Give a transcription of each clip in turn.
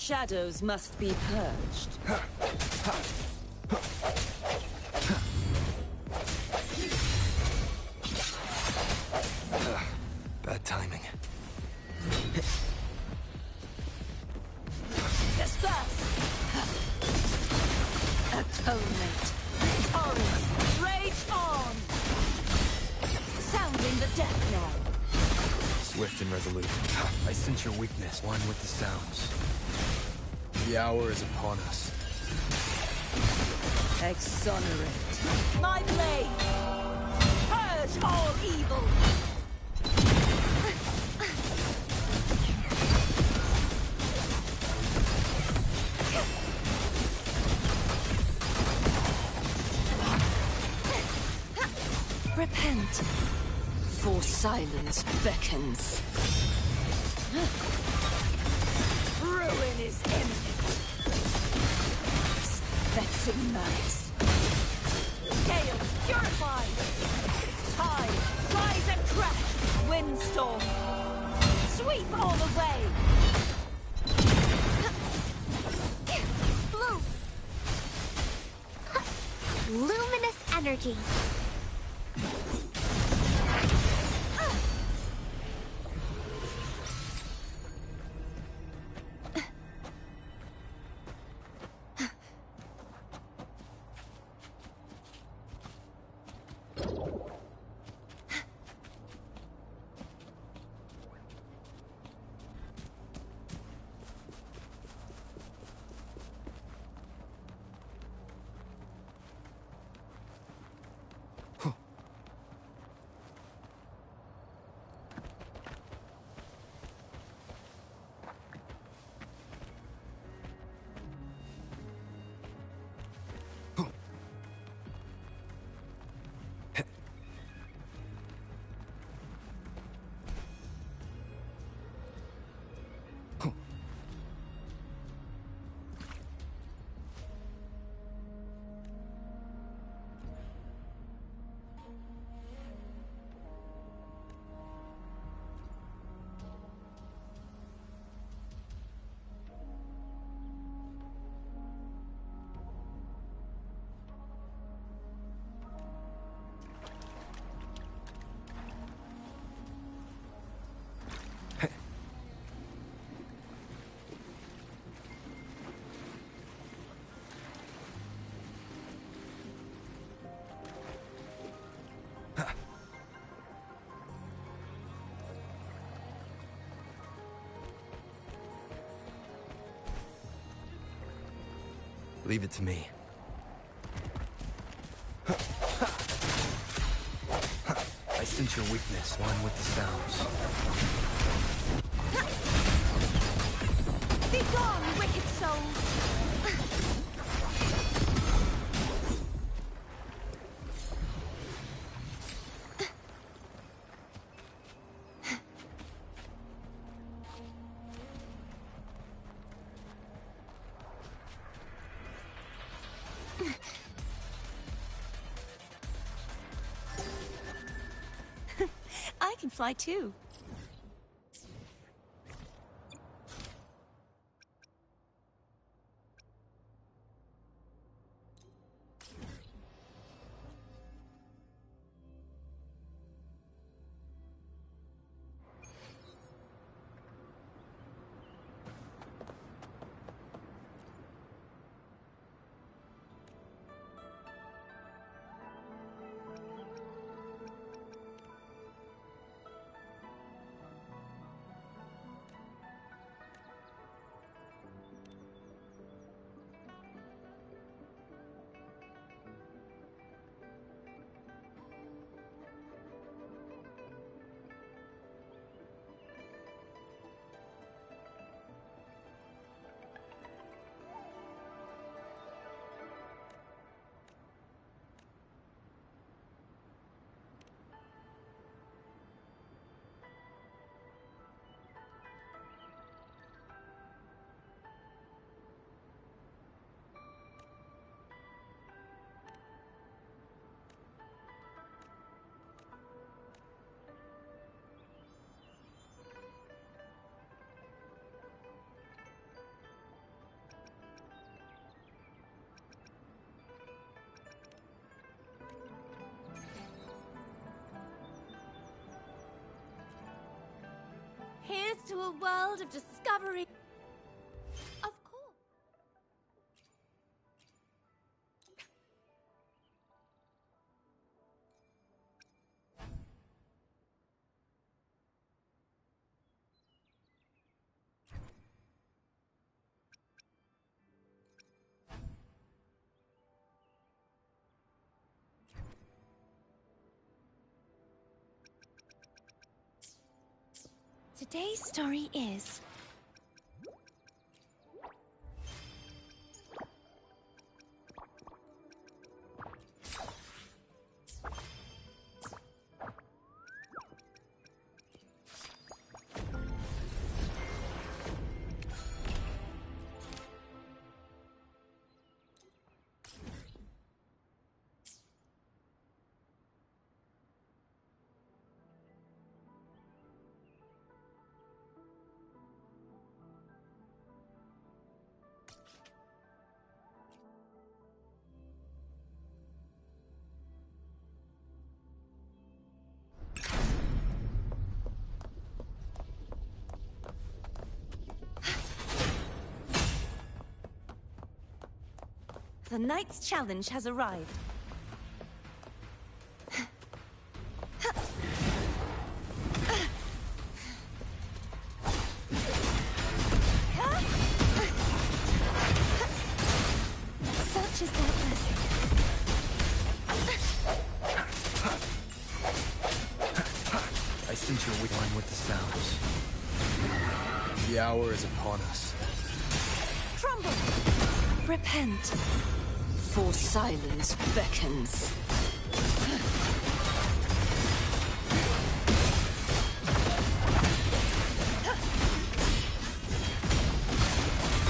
Shadows must be purged. Bad timing. Disperse! Atonement! Torrents! Rage on! Sounding the death knell. Swift and resolute. I sense your weakness, one with the sounds. The hour is upon us. Exonerate. My blade! Purge all evil! Repent, for silence beckons. Ruin is imminent. Vexing malice. Gales purified. Tide, rise and crash. Windstorm. Sweep all away. Blue. Luminous energy. Leave it to me. I sense your weakness, one with the sounds. Be gone, wicked souls! I can fly too. to a world of discovery. Of course. Today's story is... The knight's challenge has arrived. Such is their blessing. I sense you're with one with the sounds. The hour is upon us. Crumble! Repent. For silence beckons.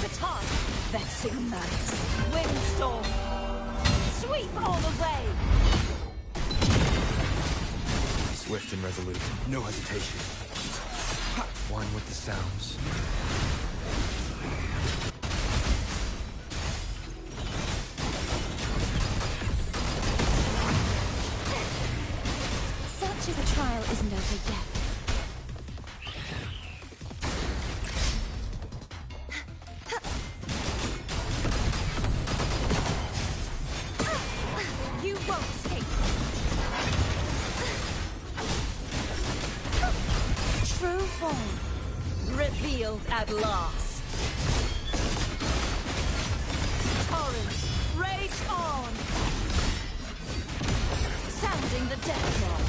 Baton! Vexing malice. Windstorm! Sweep all away! Swift and resolute. No hesitation. One with the sounds. The trial isn't over yet. You won't escape. True form revealed at last. Torrents rage on, sounding the death knell.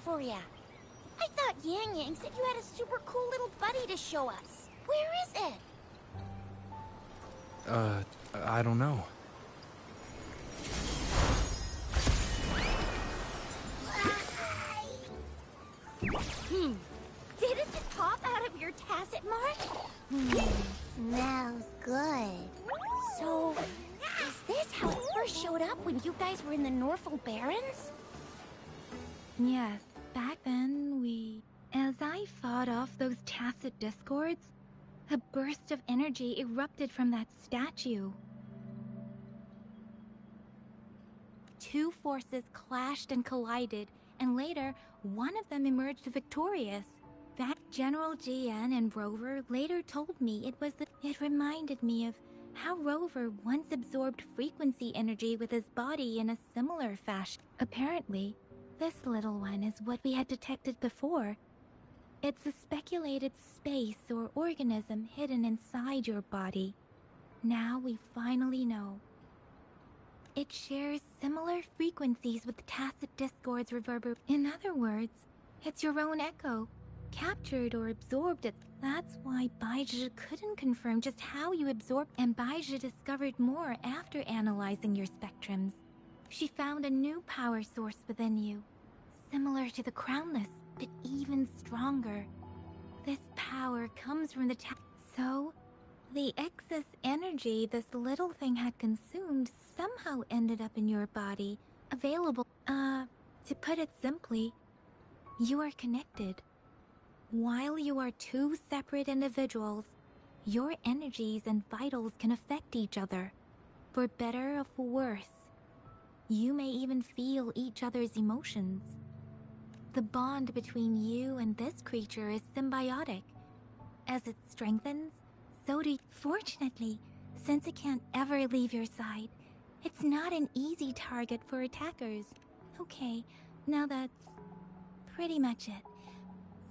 for ya. I thought Yang Yang said you had a super cool little buddy to show us. Where is it? I don't know. Did it just pop out of your tacit mark? Smells good. So, is this how it first showed up when you guys were in the Norfolk Barrens? Yes, back then as I fought off those tacit discords, a burst of energy erupted from that statue. Two forces clashed and collided, and later, one of them emerged victorious. That General GN and Rover later told me it reminded me of how Rover once absorbed frequency energy with his body in a similar fashion. Apparently, this little one is what we had detected before. It's a speculated space or organism hidden inside your body. Now we finally know. It shares similar frequencies with tacit discord's reverber. In other words, it's your own echo, captured or absorbed it. That's why Baizhi couldn't confirm just how you absorbed, and Baizhi discovered more after analyzing your spectrums. She found a new power source within you, similar to the Crownless, but even stronger. This power comes from the So, the excess energy this little thing had consumed somehow ended up in your body, available. To put it simply, you are connected. While you are two separate individuals, your energies and vitals can affect each other, for better or for worse. You may even feel each other's emotions. The bond between you and this creature is symbiotic. As it strengthens, so do you. Fortunately, since it can't ever leave your side, it's not an easy target for attackers. Okay, now that's pretty much it.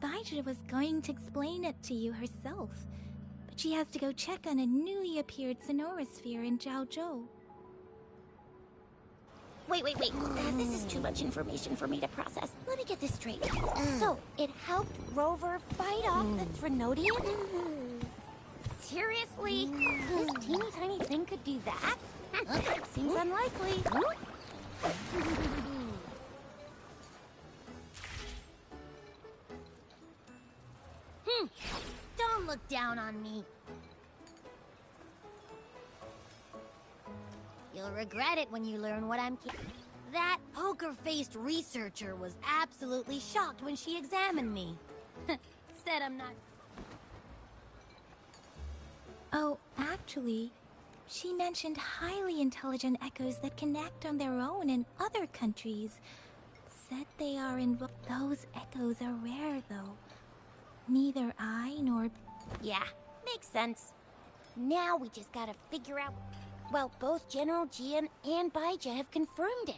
Baizhi was going to explain it to you herself, but she has to go check on a newly appeared sonorosphere in Zhaozhou. Wait. This is too much information for me to process. Let me get this straight. So, it helped Rover fight off the Threnodian? Seriously? This teeny tiny thing could do that? Seems unlikely. Don't look down on me. You'll regret it when you learn what I'm That poker-faced researcher was absolutely shocked when she examined me. Said I'm not... Oh, actually, she mentioned highly intelligent echoes that can act on their own in other countries. Said they are in... Those echoes are rare, though. Neither I nor... Yeah, makes sense. Now we just gotta figure out... Well, both General Jian and Baizhi have confirmed it.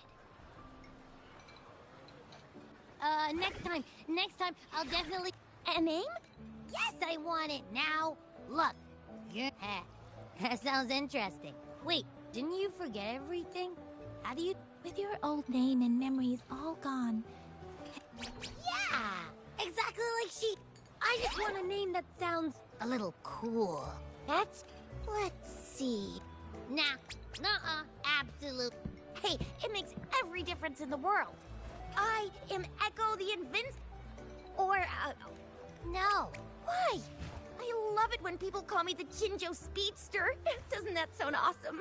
Next time, I'll definitely... A name? Yes, I want it now. Look, that sounds interesting. Wait, didn't you forget everything? How do you... With your old name and memories all gone. Yeah, exactly like she... I just want a name that sounds a little cool. That's... Let's see... Nuh-uh, absolute. Hey, it makes every difference in the world. I am Echo the Or, no. Why? I love it when people call me the Jinjo Speedster. Doesn't that sound awesome?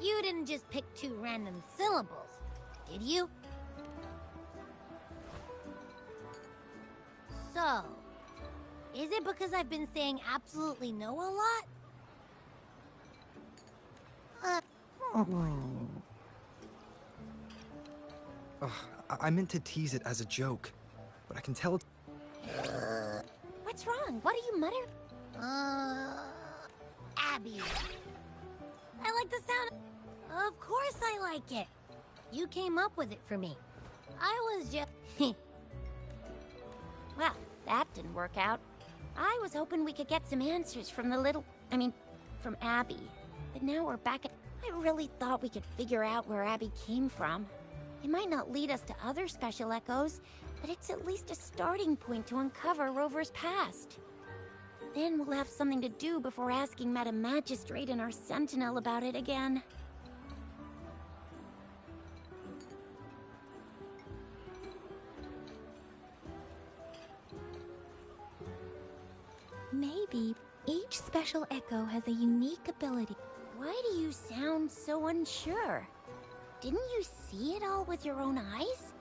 You didn't just pick two random syllables, did you? So, is it because I've been saying absolutely no a lot? I meant to tease it as a joke, but I can tell it's... What's wrong? What are you muttering? Abby. I like the sound. Of course I like it. You came up with it for me. I was just... Well, that didn't work out. I was hoping we could get some answers from from Abby. But now we're back at... I really thought we could figure out where Abby came from. It might not lead us to other special echoes, but it's at least a starting point to uncover Rover's past. Then we'll have something to do before asking Madam Magistrate and our Sentinel about it again. Maybe each special echo has a unique ability. Why do you sound so unsure? Didn't you see it all with your own eyes?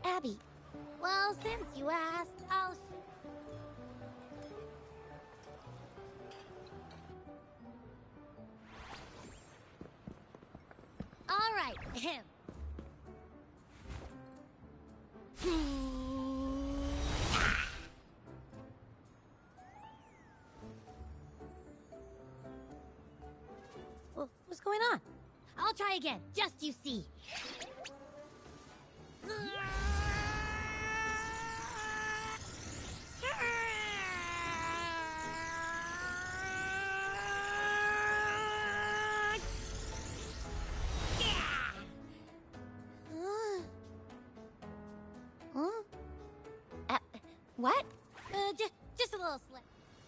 Abby. Well, since you asked, I'll... All right. What's going on? I'll try again, just you see. What? Just a little slip.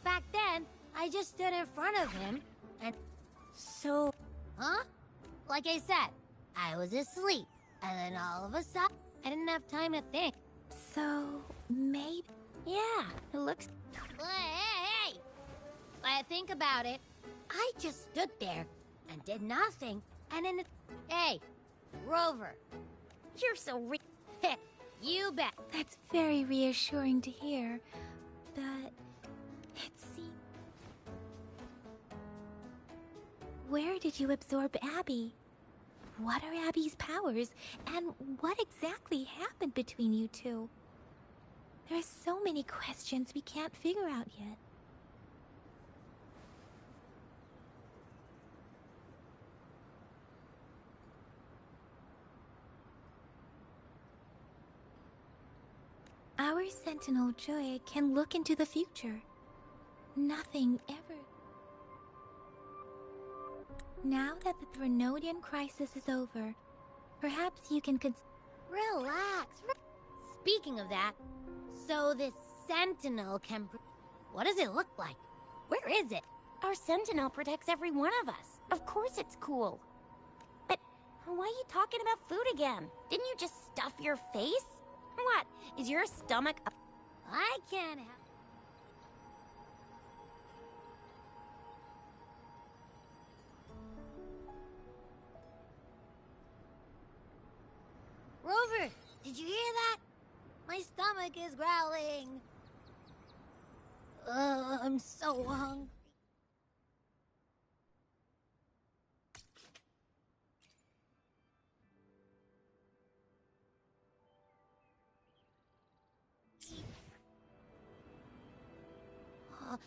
Back then, I just stood in front of him, and so... Huh? Like I said, I was asleep, and then all of a sudden, I didn't have time to think. So, maybe... Yeah, it looks... Hey! When I think about it, I just stood there and did nothing, and then... Hey, Rover, you're so You bet. That's very reassuring to hear, but it seems... Where did you absorb Abby? What are Abby's powers, and what exactly happened between you two? There are so many questions we can't figure out yet. Our Sentinel Joy can look into the future. Nothing ever... Now that the Threnodian crisis is over, perhaps you can Relax. Speaking of that, so this Sentinel can... What does it look like? Where is it? Our Sentinel protects every one of us. Of course it's cool. But why are you talking about food again? Didn't you just stuff your face? What? Is your stomach... I can't help... Rover, did you hear that? My stomach is growling. I'm so hungry.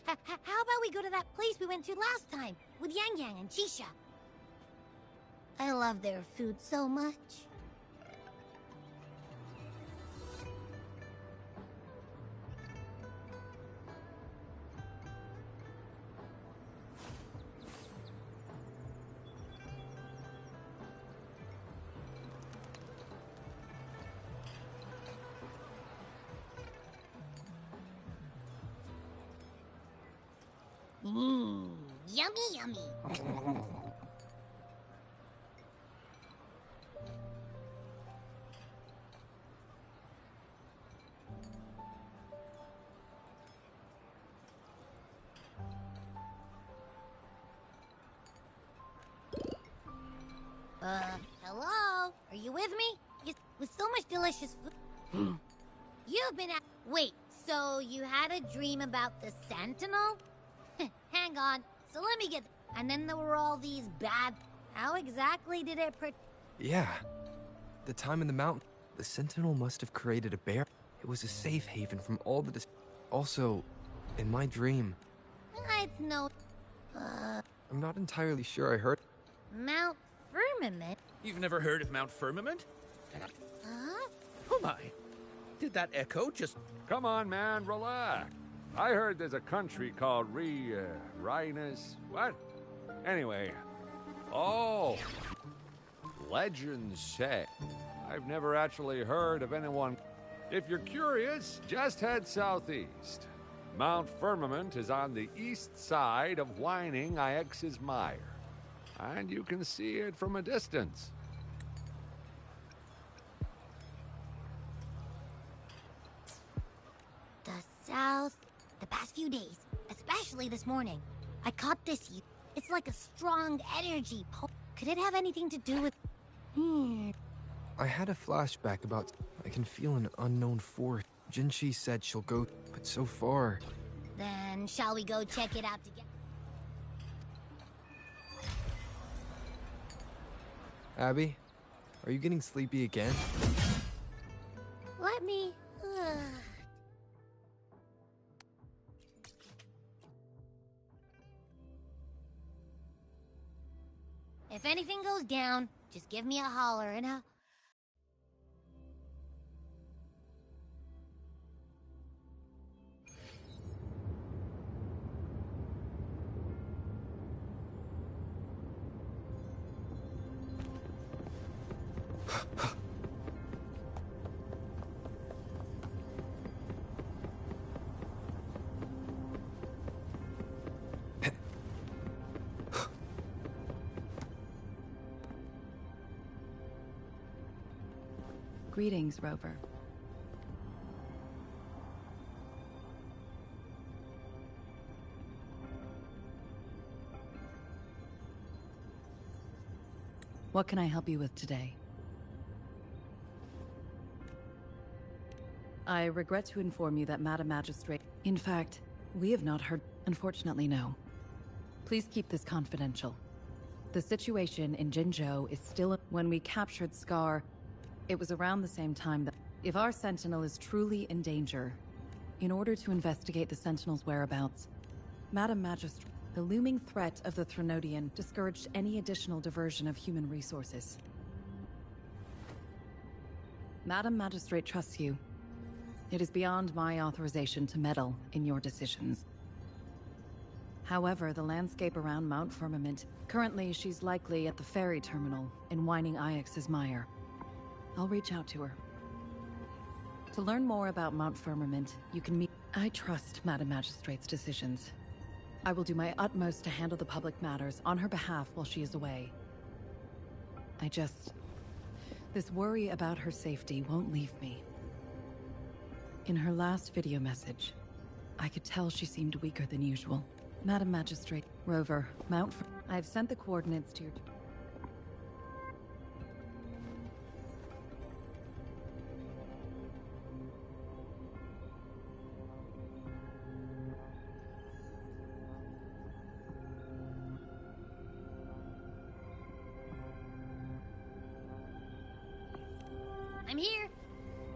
How about we go to that place we went to last time with Yang Yang and Chisha? I love their food so much. Yummy, yummy. Hello? Are you with me? With so much delicious food. You've been at... Wait, so you had a dream about the Sentinel? Hang on. So let me get... And then there were all these bad... How exactly did it Yeah. The time in the mountain, the Sentinel must have created a bear. It was a safe haven from all the Also, in my dream, It's no... I'm not entirely sure I heard. Mount Firmament? You've never heard of Mount Firmament? Huh? Oh my! Did that echo just... Come on, man, relax. I heard there's a country called Rhinus... What? Anyway. Oh! Legends say. I've never actually heard of anyone... If you're curious, just head southeast. Mount Firmament is on the east side of whining Ix's Mire. And you can see it from a distance. The South. The past few days, especially this morning, I caught this. It's like a strong energy. Could it have anything to do with... I had a flashback about... I can feel an unknown force. Jinshi said she'll go, but so far... Then, shall we go check it out together? Abby, are you getting sleepy again? Let me... If anything goes down, just give me a holler and I'll... Greetings, Rover. What can I help you with today? I regret to inform you that Madam Magistrate... In fact, we have not heard... Unfortunately, no. Please keep this confidential. The situation in Jinzhou is still... When we captured Scar, it was around the same time that... If our Sentinel is truly in danger, in order to investigate the Sentinel's whereabouts, Madam Magistrate... The looming threat of the Threnodian discouraged any additional diversion of human resources. Madam Magistrate trusts you. It is beyond my authorization to meddle in your decisions. However, the landscape around Mount Firmament... Currently, she's likely at the ferry terminal in whining Ix's Mire. I'll reach out to her. To learn more about Mount Firmament, you can meet... I trust Madam Magistrate's decisions. I will do my utmost to handle the public matters on her behalf while she is away. This worry about her safety won't leave me. In her last video message, I could tell she seemed weaker than usual. Madam Magistrate, Rover, I have sent the coordinates to your... I'm here.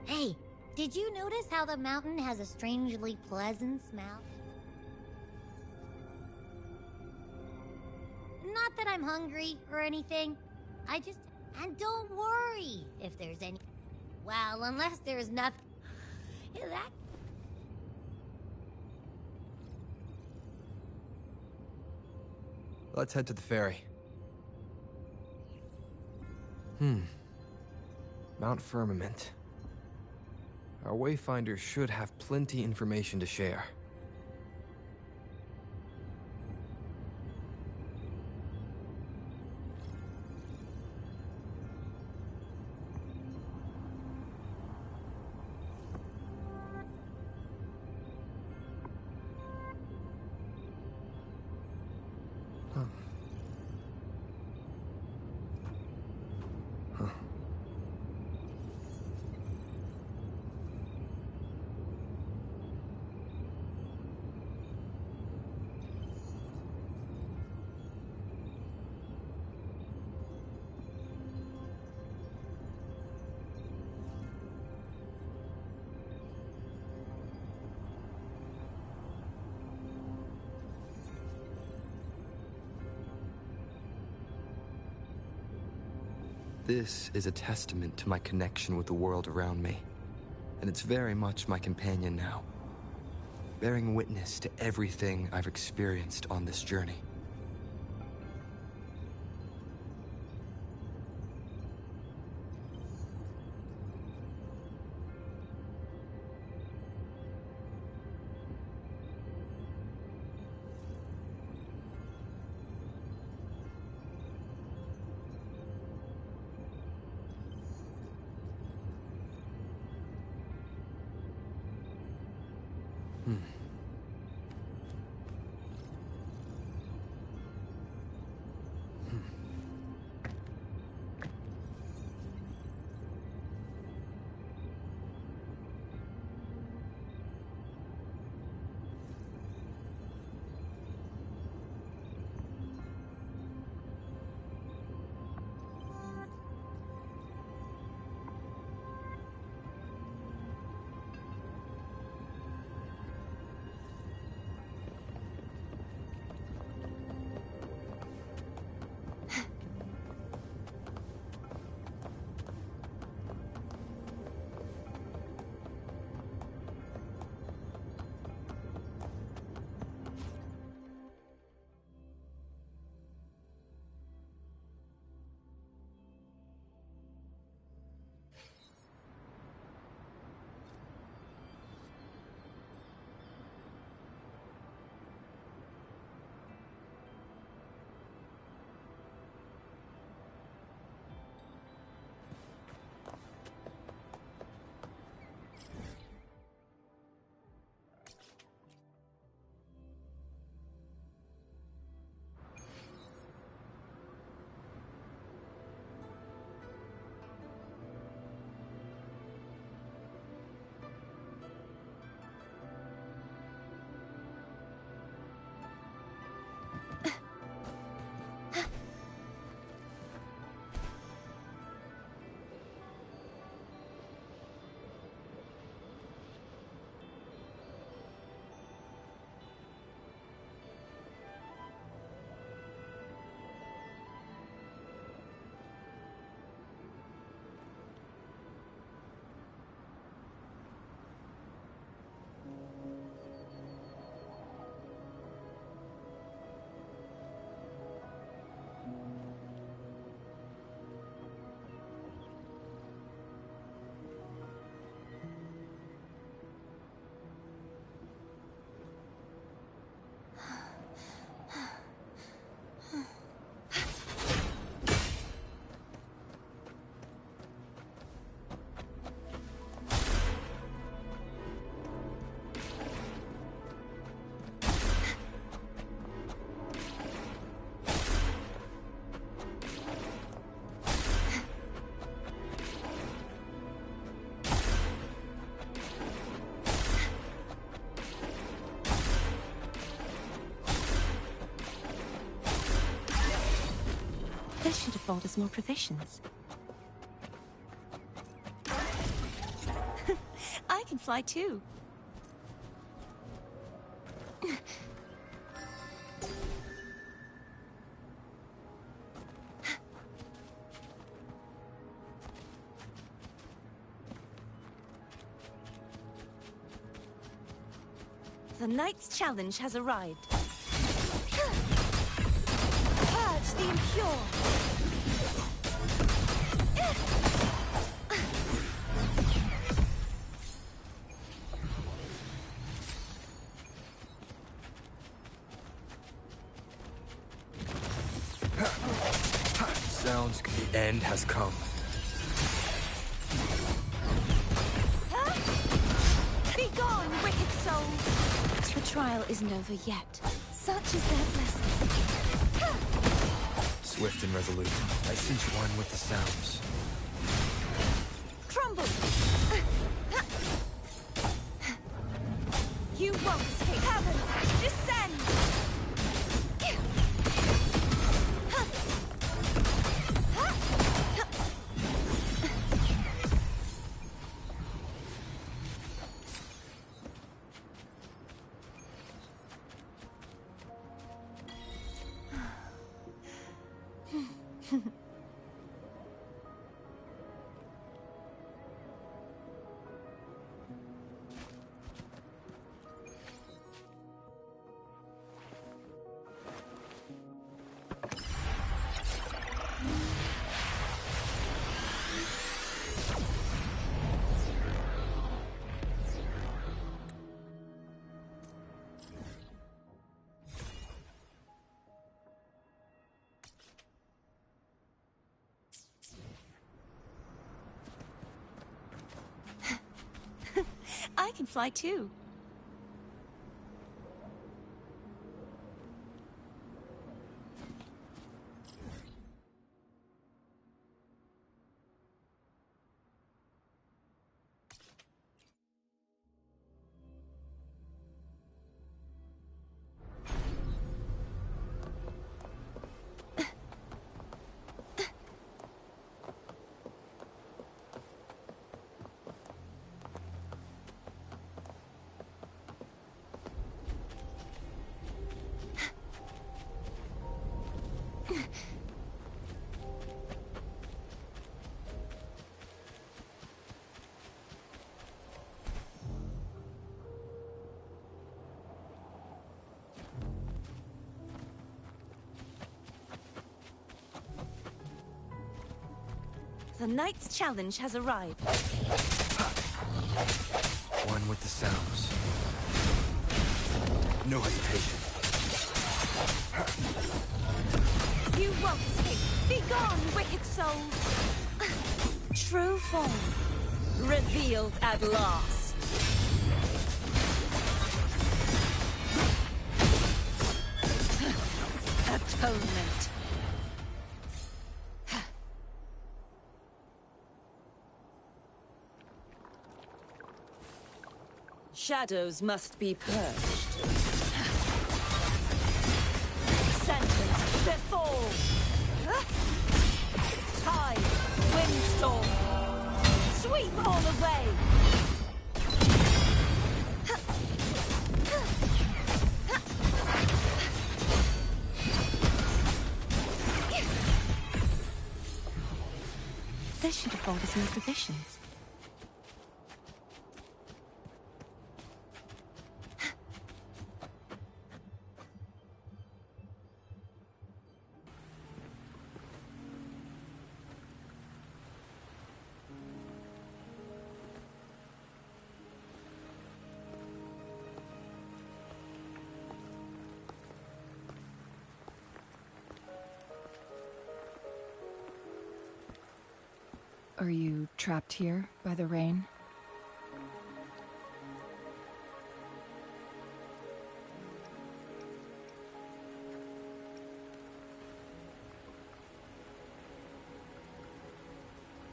Hey, did you notice how the mountain has a strangely pleasant smell? Not that I'm hungry or anything. And don't worry if there's any... Well, unless there's nothing... That... Let's head to the ferry. Mount Firmament. Our Wayfinders should have plenty information to share. This is a testament to my connection with the world around me, and it's very much my companion now, bearing witness to everything I've experienced on this journey. This should afford us more provisions. I can fly too. The Knight's challenge has arrived. Purge the impure! Sounds the end has come. Be gone, wicked souls! The trial isn't over yet. Such is their blessing. Swift and resolute, I sense one with the sounds. Crumble! You won't escape. Heavens, descend! can fly too. The knight's challenge has arrived. One with the sounds. No hesitation. You won't escape. Be gone, wicked souls. True form revealed at last. Atonement. Shadows must be purged. Sentence, their fall. Tide, windstorm. Sweep all away. This should have followed your provisions. Are you trapped here by the rain?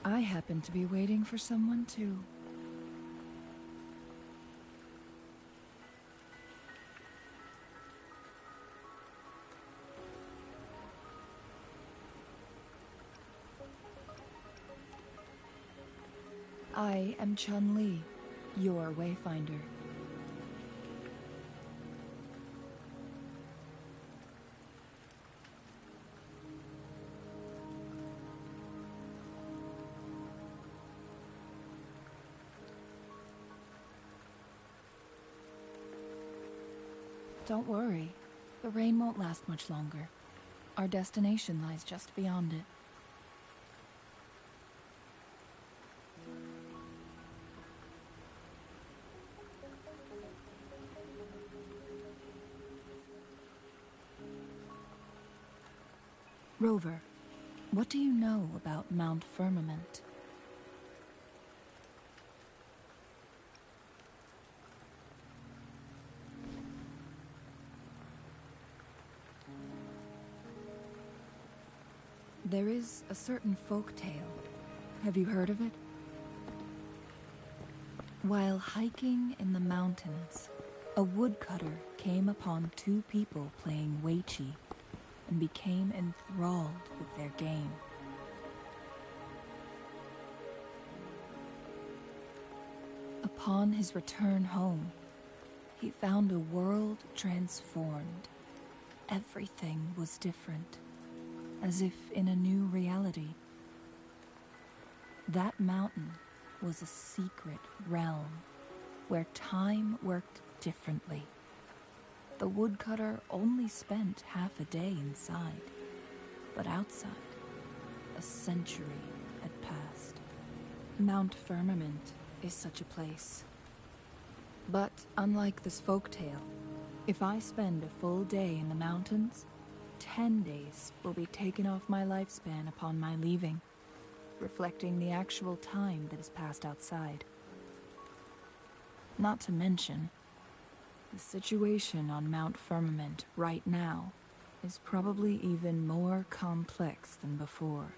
I happen to be waiting for someone too. I am Chun-Li, your wayfinder. Don't worry, the rain won't last much longer. Our destination lies just beyond it. Rover, what do you know about Mount Firmament? There is a certain folk tale. Have you heard of it? While hiking in the mountains, a woodcutter came upon two people playing Weiqi and became enthralled with their game. Upon his return home, he found a world transformed. Everything was different, as if in a new reality. That mountain was a secret realm where time worked differently. The woodcutter only spent half a day inside, but outside, a century had passed. Mount Firmament is such a place. But unlike this folktale, if I spend a full day in the mountains, 10 days will be taken off my lifespan upon my leaving, reflecting the actual time that has passed outside. Not to mention, the situation on Mount Firmament right now is probably even more complex than before.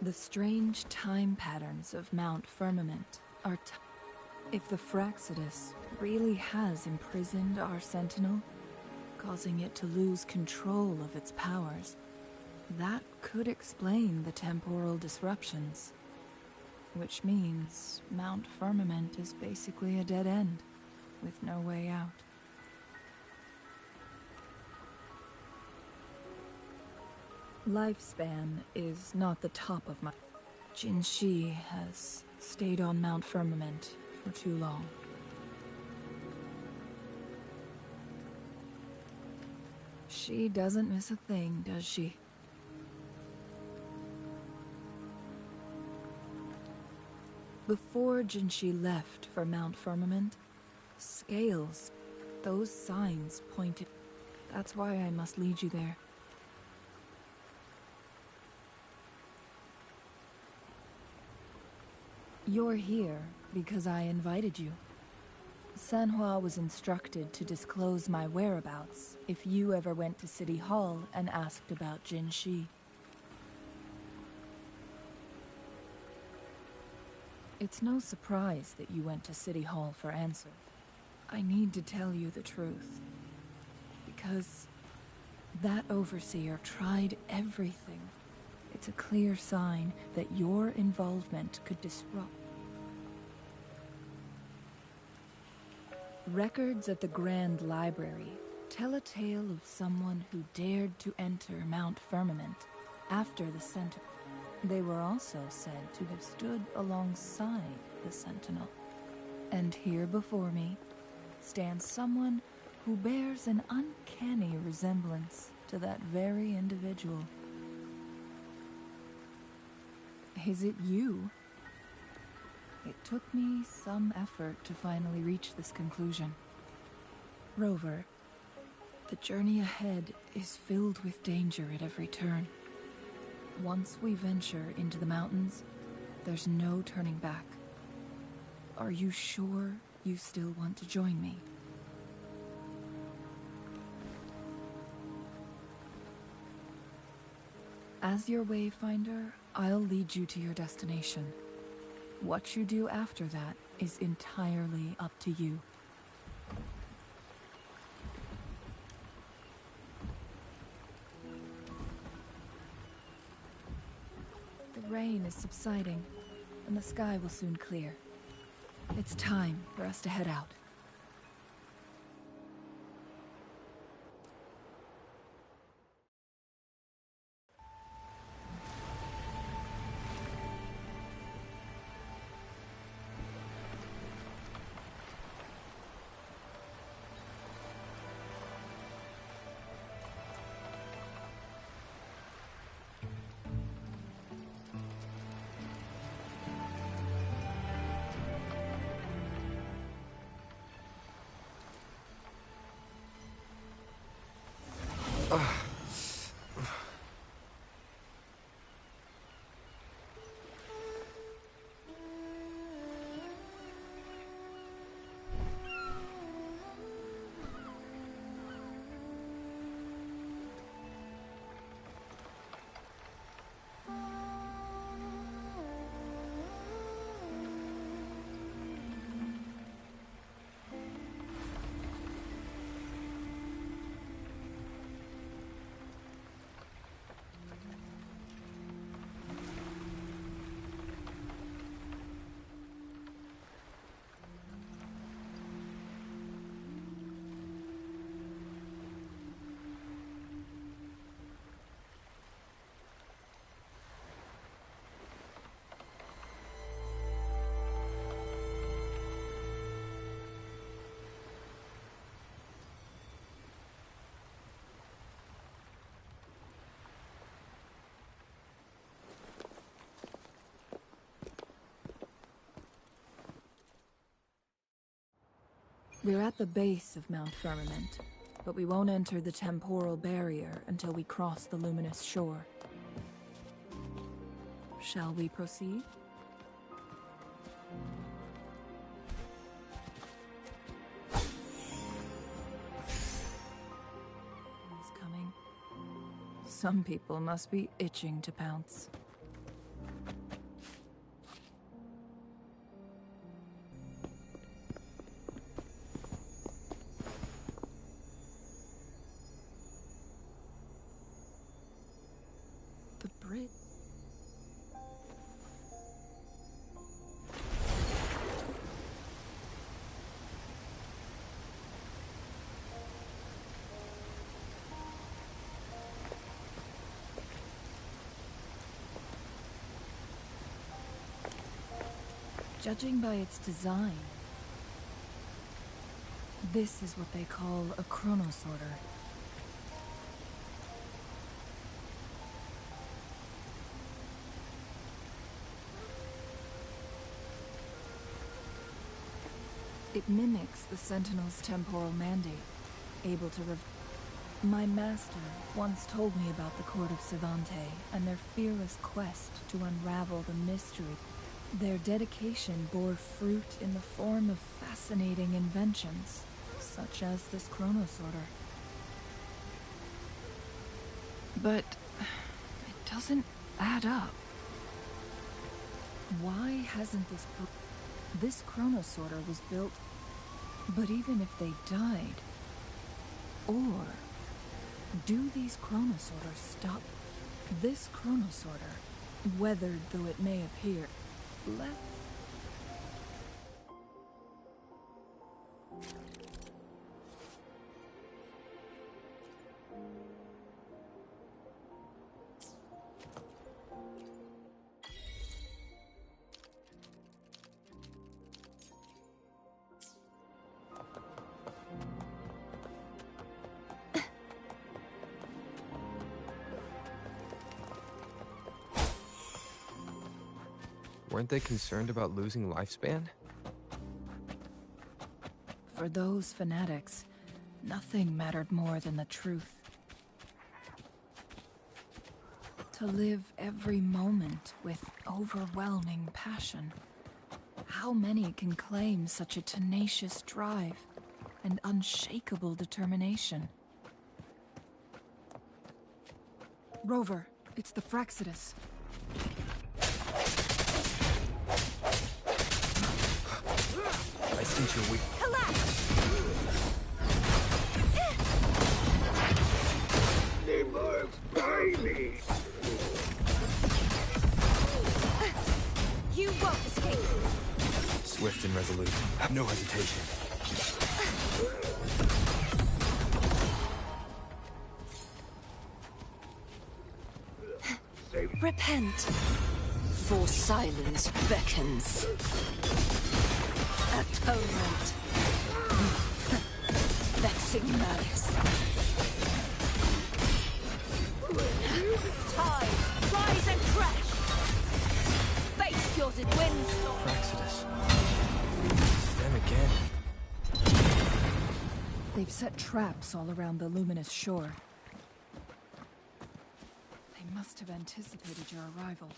The strange time patterns of Mount Firmament are if the Fraxidus really has imprisoned our Sentinel, causing it to lose control of its powers, that could explain the temporal disruptions. Which means Mount Firmament is basically a dead end, with no way out. Lifespan is not the top of my... Jinshi has stayed on Mount Firmament for too long. She doesn't miss a thing, does she? Before Jinshi left for Mount Firmament, scales, those signs pointed... That's why I must lead you there. You're here because I invited you. Sanhua was instructed to disclose my whereabouts if you ever went to City Hall and asked about Jinshi. It's no surprise that you went to City Hall for answers. I need to tell you the truth. Because that overseer tried everything. It's a clear sign that your involvement could disrupt. Records at the Grand Library tell a tale of someone who dared to enter Mount Firmament after the Sentinel. They were also said to have stood alongside the Sentinel. And here before me stands someone who bears an uncanny resemblance to that very individual. Is it you? It took me some effort to finally reach this conclusion. Rover, the journey ahead is filled with danger at every turn. Once we venture into the mountains, there's no turning back. Are you sure you still want to join me? As your wayfinder, I'll lead you to your destination. What you do after that is entirely up to you. rain is subsiding, and the sky will soon clear. It's time for us to head out. We're at the base of Mount Firmament, but we won't enter the temporal barrier until we cross the luminous shore. Shall we proceed? He's coming. Some people must be itching to pounce. Judging by its design, this is what they call a chronosorter. It mimics the Sentinel's temporal mandate, able to My master once told me about the Court of Savante and their fearless quest to unravel the mystery. Their dedication bore fruit in the form of fascinating inventions, such as this chronosorter. But it doesn't add up. Why hasn't this chronosorter was built, but even if they died, or do these chronosorters stop? This chronosorter, weathered though it may appear, left. Weren't they concerned about losing lifespan? For those fanatics, nothing mattered more than the truth. To live every moment with overwhelming passion. How many can claim such a tenacious drive and unshakable determination? Rover, it's the Fraxidus. I sense you're weak. They must buy me. and resolute. No hesitation. Repent, for silence beckons. Atonement. Vexing malice. Tide, rise and crash! Face yours in windstorm! Praxidus. Them again. They've set traps all around the luminous shore. They must have anticipated your arrival.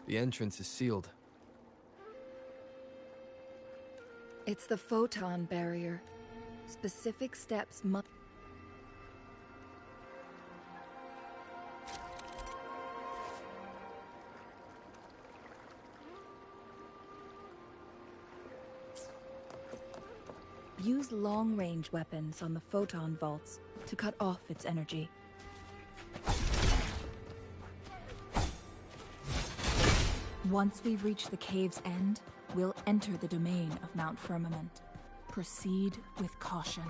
The entrance is sealed. It's the photon barrier. Specific steps must... Use long-range weapons on the photon vaults to cut off its energy. Once we've reached the cave's end, we'll enter the domain of Mount Firmament. Proceed with caution.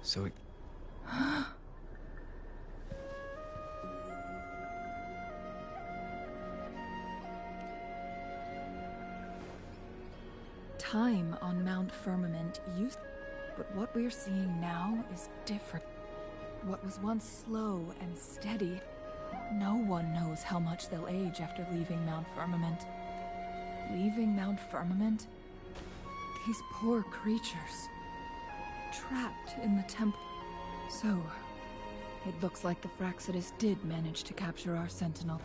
So it... Time on Mount Firmament used... But what we're seeing now is different. What was once slow and steady, no one knows how much they'll age after leaving Mount Firmament. Leaving Mount Firmament? These poor creatures. Trapped in the temple. So, it looks like the Fraxidus did manage to capture our sentinel.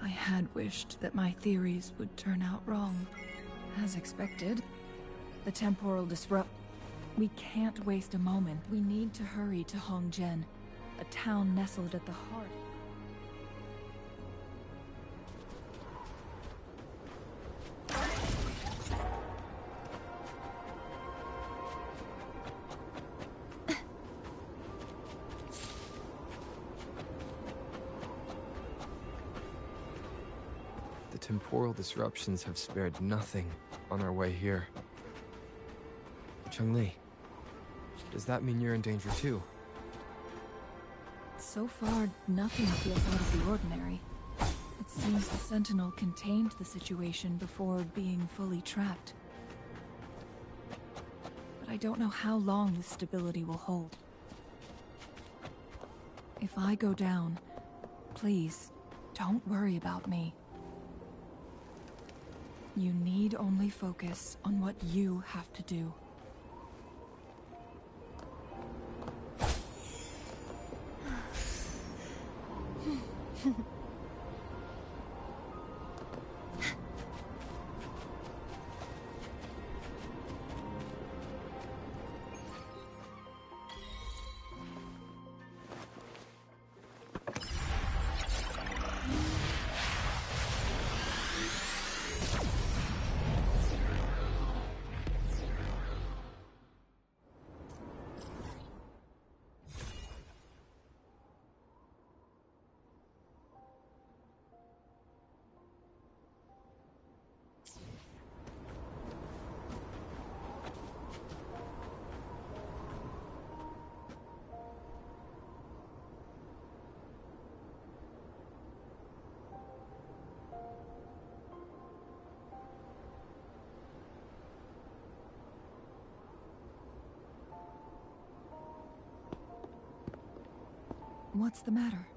I had wished that my theories would turn out wrong. As expected, the temporal disrupt... We can't waste a moment. We need to hurry to Hongjian, a town nestled at the heart. The temporal disruptions have spared nothing on our way here. Cheng-Li, does that mean you're in danger too? So far, nothing feels out of the ordinary. It seems the Sentinel contained the situation before being fully trapped. But I don't know how long this stability will hold. If I go down, please, don't worry about me. You need only focus on what you have to do. What's the matter?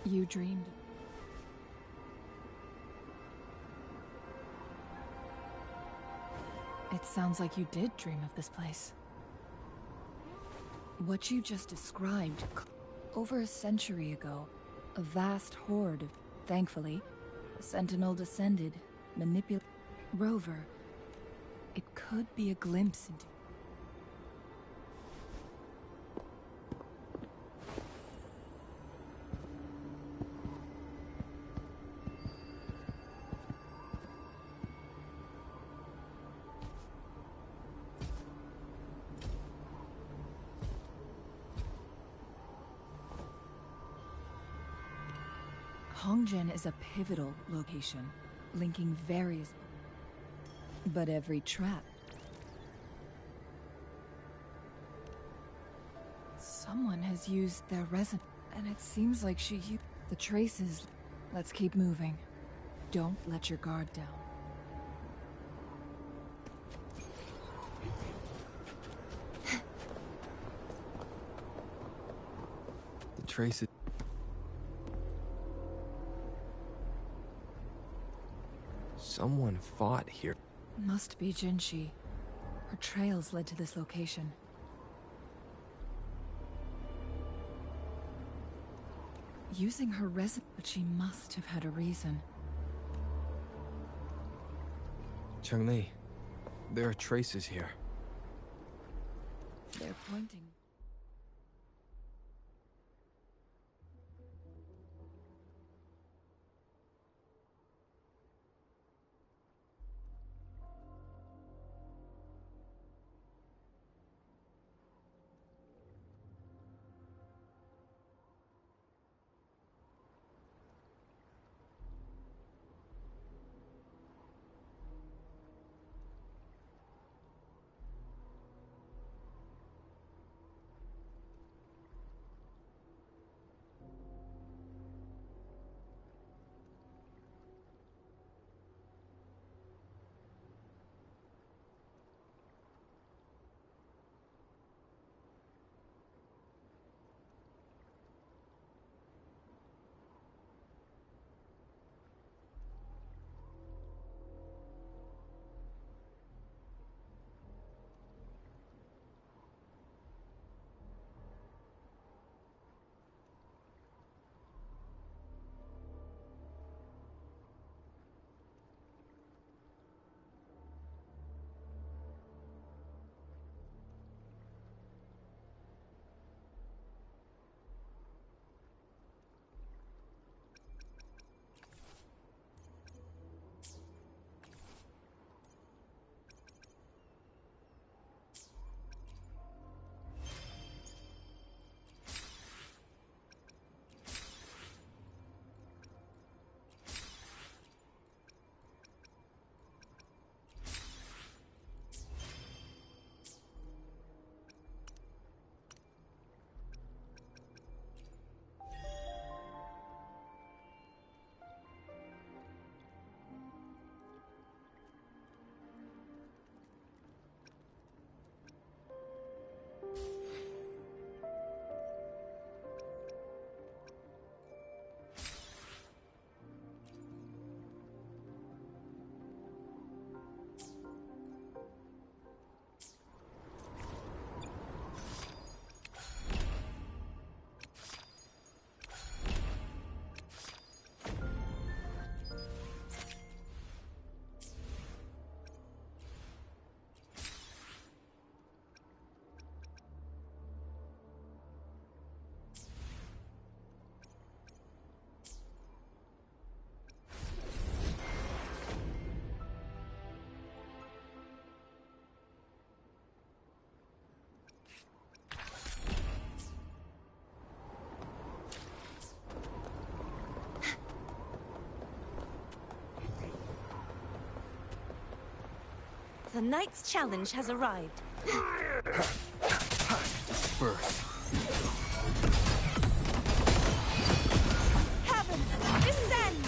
You dreamed. It sounds like you did dream of this place. What you just described, over a century ago, a vast horde of... Thankfully, a sentinel descended, Rover. It could be a glimpse into... Hongjian is a pivotal location, linking various... But every trap... Someone has used their resin, and it seems like she used... The traces... Let's keep moving. Don't let your guard down. The traces... Someone fought here. Must be Jinshi. Her trails led to this location. Using her resin, but she must have had a reason. Cheng-Li, there are traces here. They're pointing... The knight's challenge has arrived. Birth. Heavens, descend!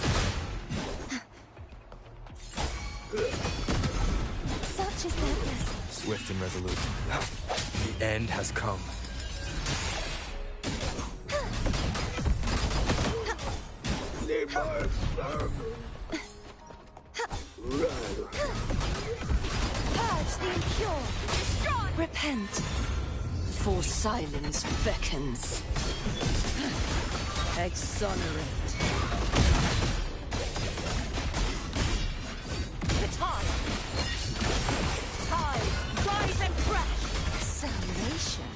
Such is their blessing. swift and resolute. The end has come. Purge the impure. Destroy. Repent. For silence beckons. Exonerate. The tide. Tide. Rise and crash. Salvation.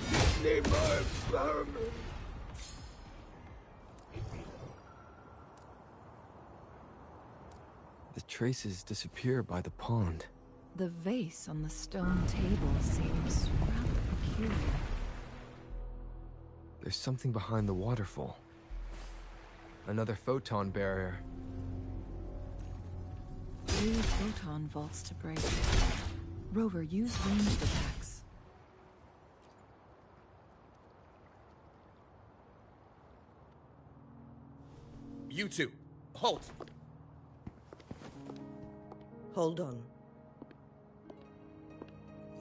The traces disappear by the pond. The vase on the stone table seems rather peculiar. There's something behind the waterfall. Another photon barrier. 3 photon vaults to break. Rover, use ranged attacks. You two, halt! Hold on.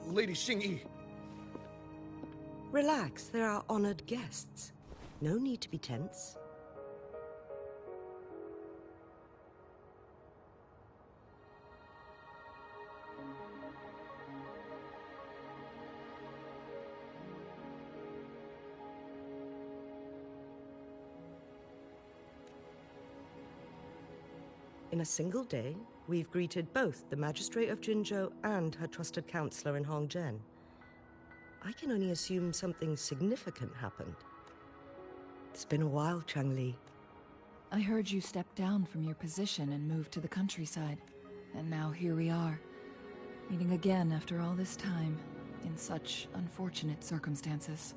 Lady Xingyi. Relax, they're our honored guests. No need to be tense. In a single day, we've greeted both the Magistrate of Jinzhou and her trusted counselor in Hongzhen. I can only assume something significant happened. It's been a while, Changli. I heard you stepped down from your position and moved to the countryside. And now here we are, meeting again after all this time, in such unfortunate circumstances.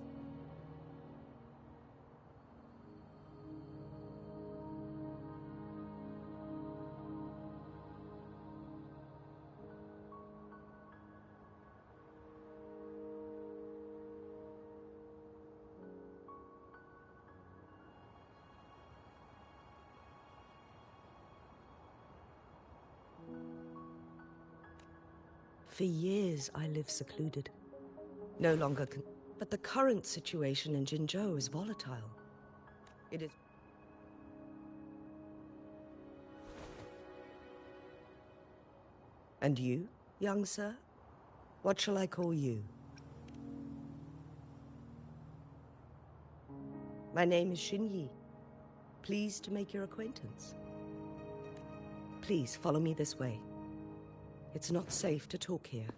For years, I lived secluded. No longer but the current situation in Jinzhou is volatile. It is... And you, young sir? What shall I call you? My name is Xingyi. Pleased to make your acquaintance. Please, follow me this way. It's not safe to talk here.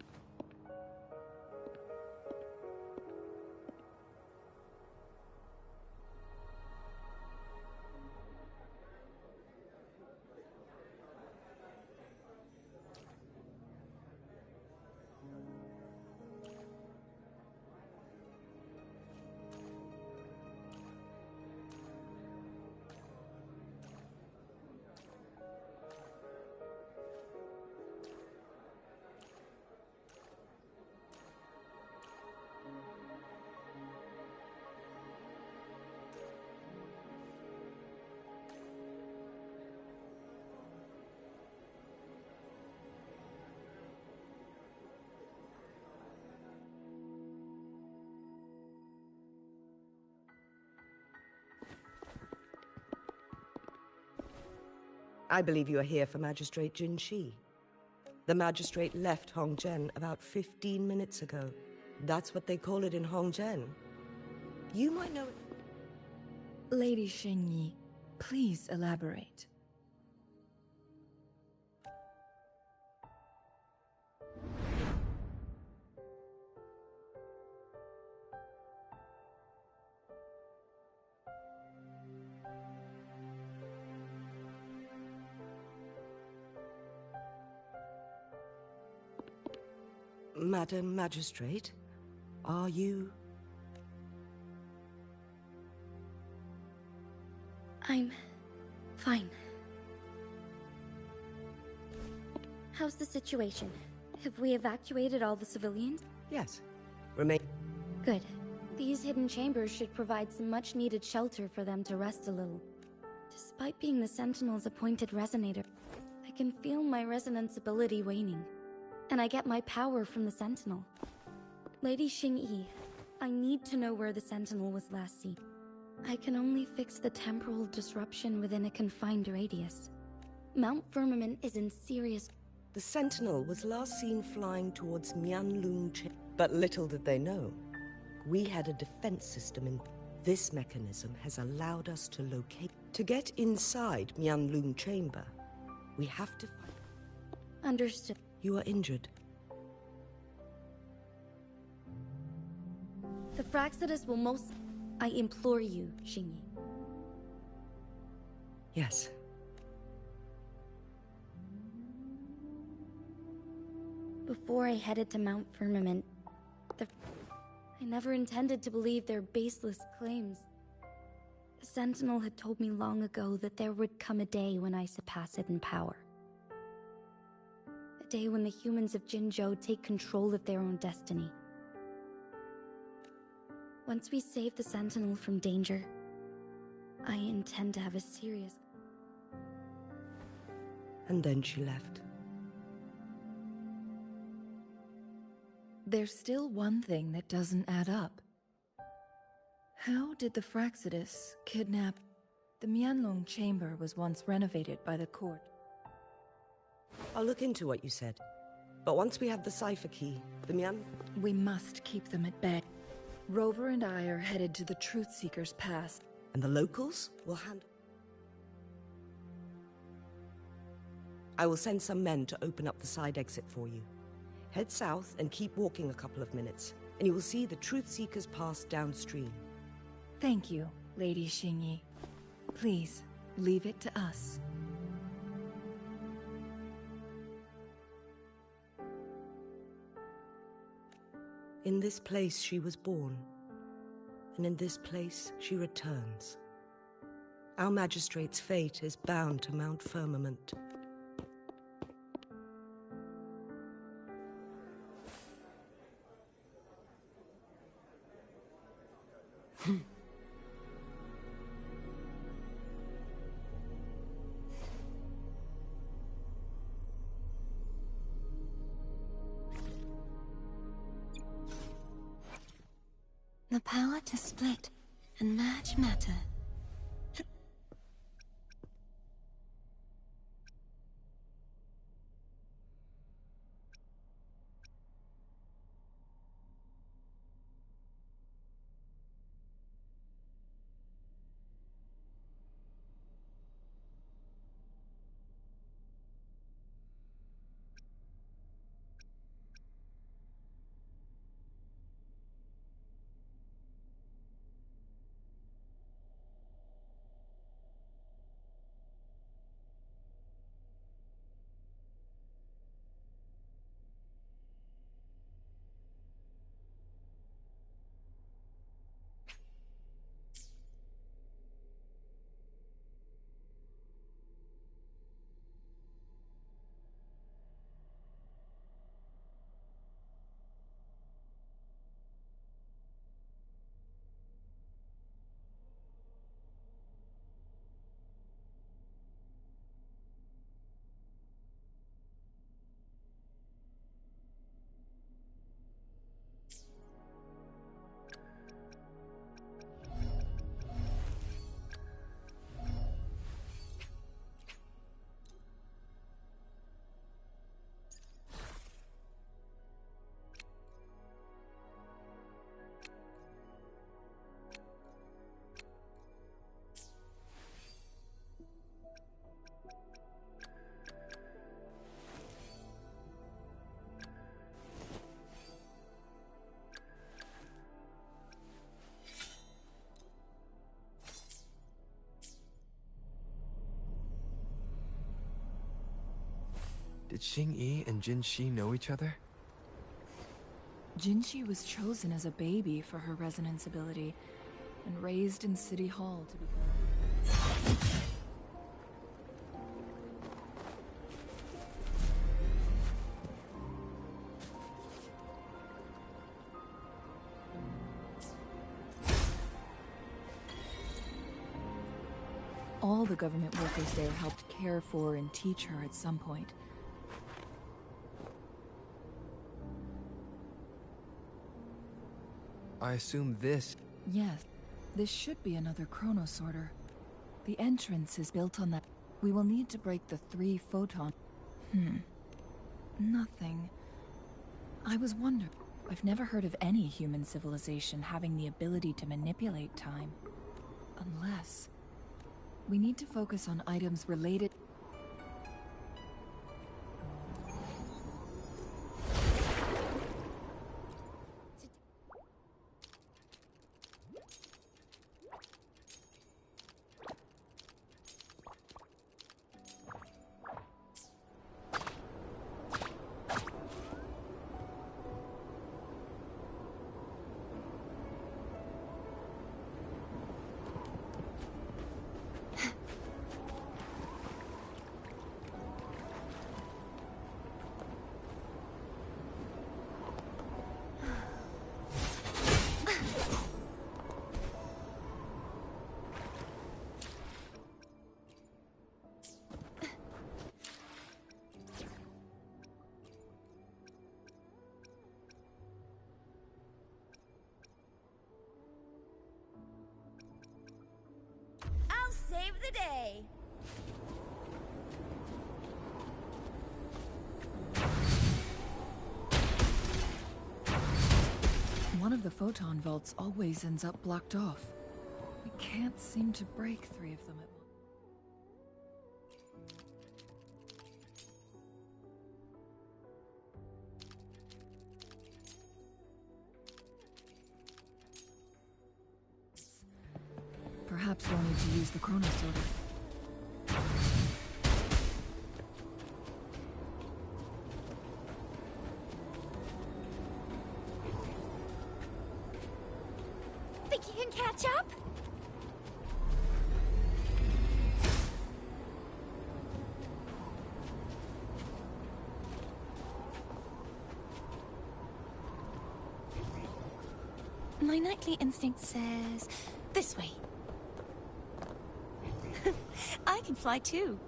I believe you are here for Magistrate Jin Shi. The magistrate left Hongzhen about 15 minutes ago. That's what they call it in Hongzhen. You might know it. Lady Xingyi, please elaborate. Madam Magistrate, are you... I'm fine. How's the situation? Have we evacuated all the civilians? Yes. Remain... Good. These hidden chambers should provide some much-needed shelter for them to rest a little. Despite being the Sentinel's appointed resonator, I can feel my resonance ability waning. and I get my power from the Sentinel. Lady Xingyi, I need to know where the Sentinel was last seen. I can only fix the temporal disruption within a confined radius. Mount Firmament is in serious... The Sentinel was last seen flying towards Mianlun Chamber. But little did they know, we had a defense system in... This mechanism has allowed us to locate... To get inside Mianlun Chamber, we have to... Understood. You are injured. The Fraxidus will most... I implore you, Xingyi. Yes. Before I headed to Mount Firmament, I never intended to believe their baseless claims. The Sentinel had told me long ago that there would come a day when I surpass it in power. A day when the humans of Jinzhou take control of their own destiny. Once we save the Sentinel from danger, I intend to have a serious... And then she left. There's still one thing that doesn't add up. How did the Fraxidus kidnap... The Mianlong Chamber was once renovated by the court. I'll look into what you said. But once we have the cipher key, the Mian... We must keep them at bay. Rover and I are headed to the Truth Seeker's Pass. And the locals will handle... I will send some men to open up the side exit for you. Head south and keep walking a couple of minutes, and you will see the Truth Seeker's Pass downstream. Thank you, Lady Xingyi. Please, leave it to us. In this place she was born, and in this place she returns. Our magistrate's fate is bound to Mount Firmament. The power to split and merge matter. Did Xingyi and Jinxi know each other? Jinxi was chosen as a baby for her resonance ability, and raised in City Hall to become... All the government workers there helped care for and teach her at some point. I assume this... Yes, this should be another chronosorter. The entrance is built on that. We will need to break the 3 photon... Nothing. I was wondering. I've never heard of any human civilization having the ability to manipulate time. Unless... We need to focus on items related... Save the day! One of the photon vaults always ends up blocked off. We can't seem to break 3 of them at once. Perhaps we'll need to use the chronosorter. Think you can catch up? My nightly instinct says... this way. I can fly too.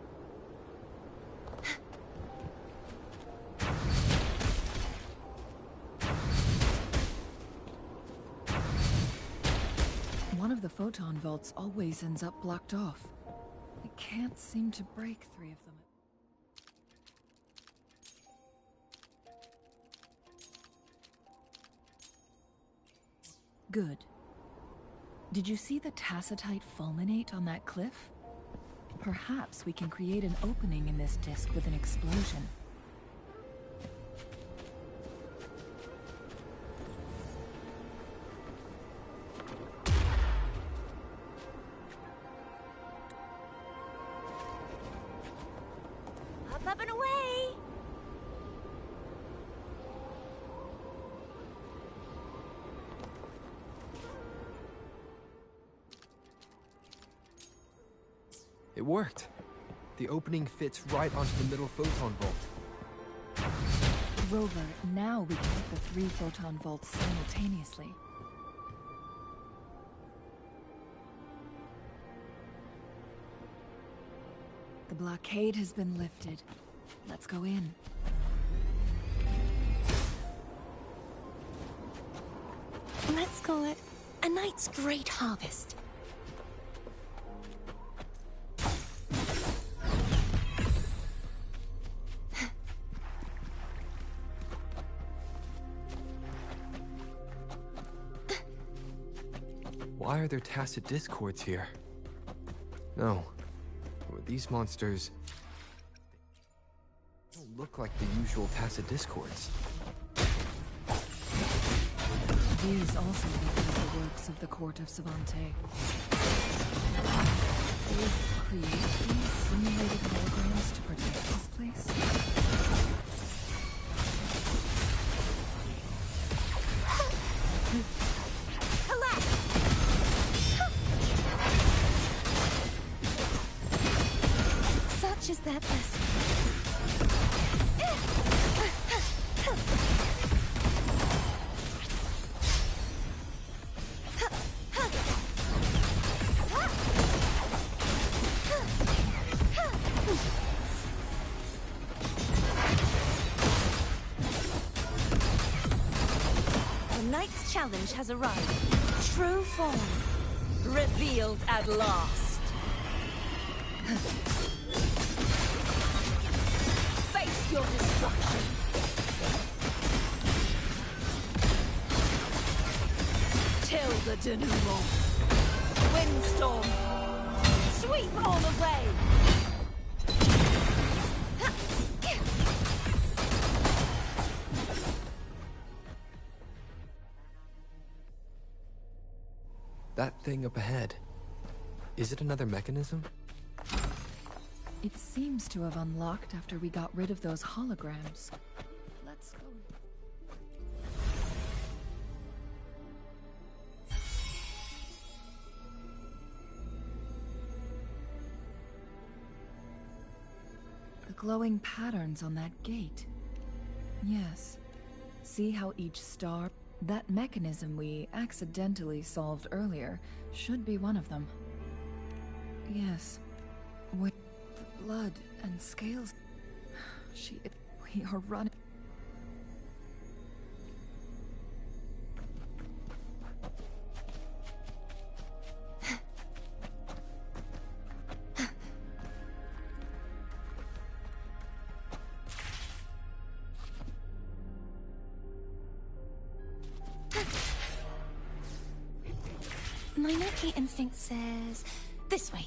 One of the photon vaults always ends up blocked off. We can't seem to break 3 of them. Good. Did you see the tacitite fulminate on that cliff? Perhaps we can create an opening in this disk with an explosion. Up and away! It worked. The opening fits right onto the middle photon vault. Rover, now we can hit the 3 photon vaults simultaneously. The blockade has been lifted. Let's go in. Let's call it a night's great harvest. Why are there tacit discords here? No. These monsters... don't look like the usual tacit discords. These also look like the works of the court of Savante. They create these simulated holograms to protect this place? Such is that blessing. Tonight's challenge has arrived. True form. Revealed at last. Face your destruction. Till the denouement. Windstorm. Sweep all away. That thing up ahead. Is it another mechanism? It seems to have unlocked after we got rid of those holograms. Let's go. The glowing patterns on that gate. Yes. See how each star... That mechanism we accidentally solved earlier should be one of them. Yes. With the blood and scales... We are running... My nightly instinct says... this way.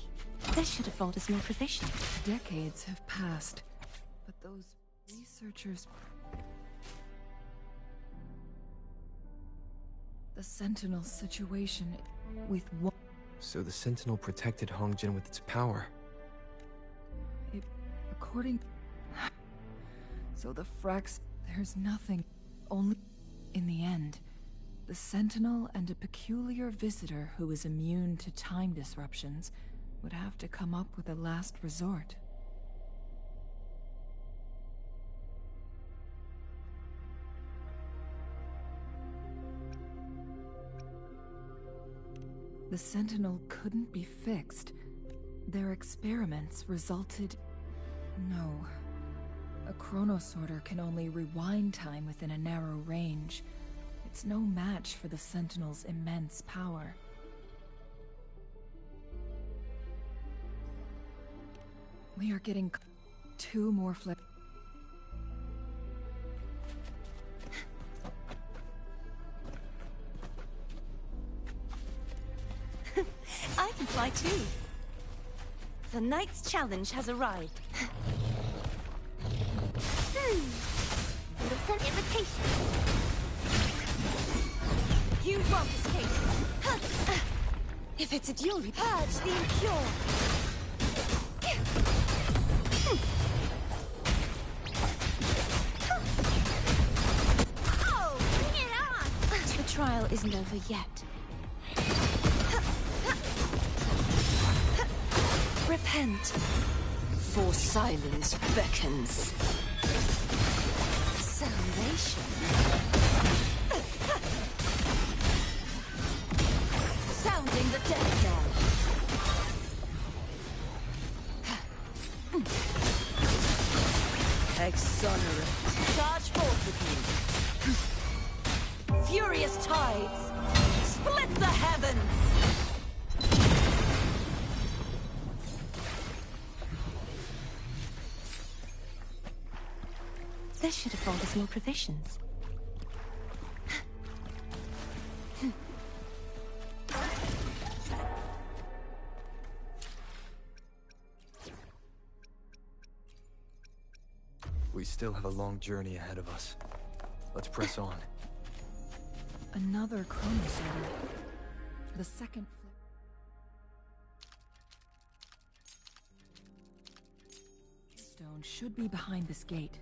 This should afford us more provisions. Decades have passed, but those researchers... The Sentinel situation with what... So the Sentinel protected Hongjin with its power. According... So the Frax... There's nothing. Only... In the end, the Sentinel and a peculiar visitor who is immune to time disruptions would have to come up with a last resort. The Sentinel couldn't be fixed. Their experiments resulted... No. A chronosorter can only rewind time within a narrow range. It's no match for the Sentinel's immense power. We are getting 2 more flip. I can fly too. The night's challenge has arrived. Looks an invitation. You won't escape. If it's a duel, purge the impure. Oh, bring it on! The trial isn't over yet. Repent, for silence beckons. Salvation. Sounding the death knell. Exonerate. Charge forth with me. Furious tides. Split the heavens. This should afford us more provisions. We still have a long journey ahead of us. Let's press on. Another chronosorter. The second flip. Stone should be behind this gate.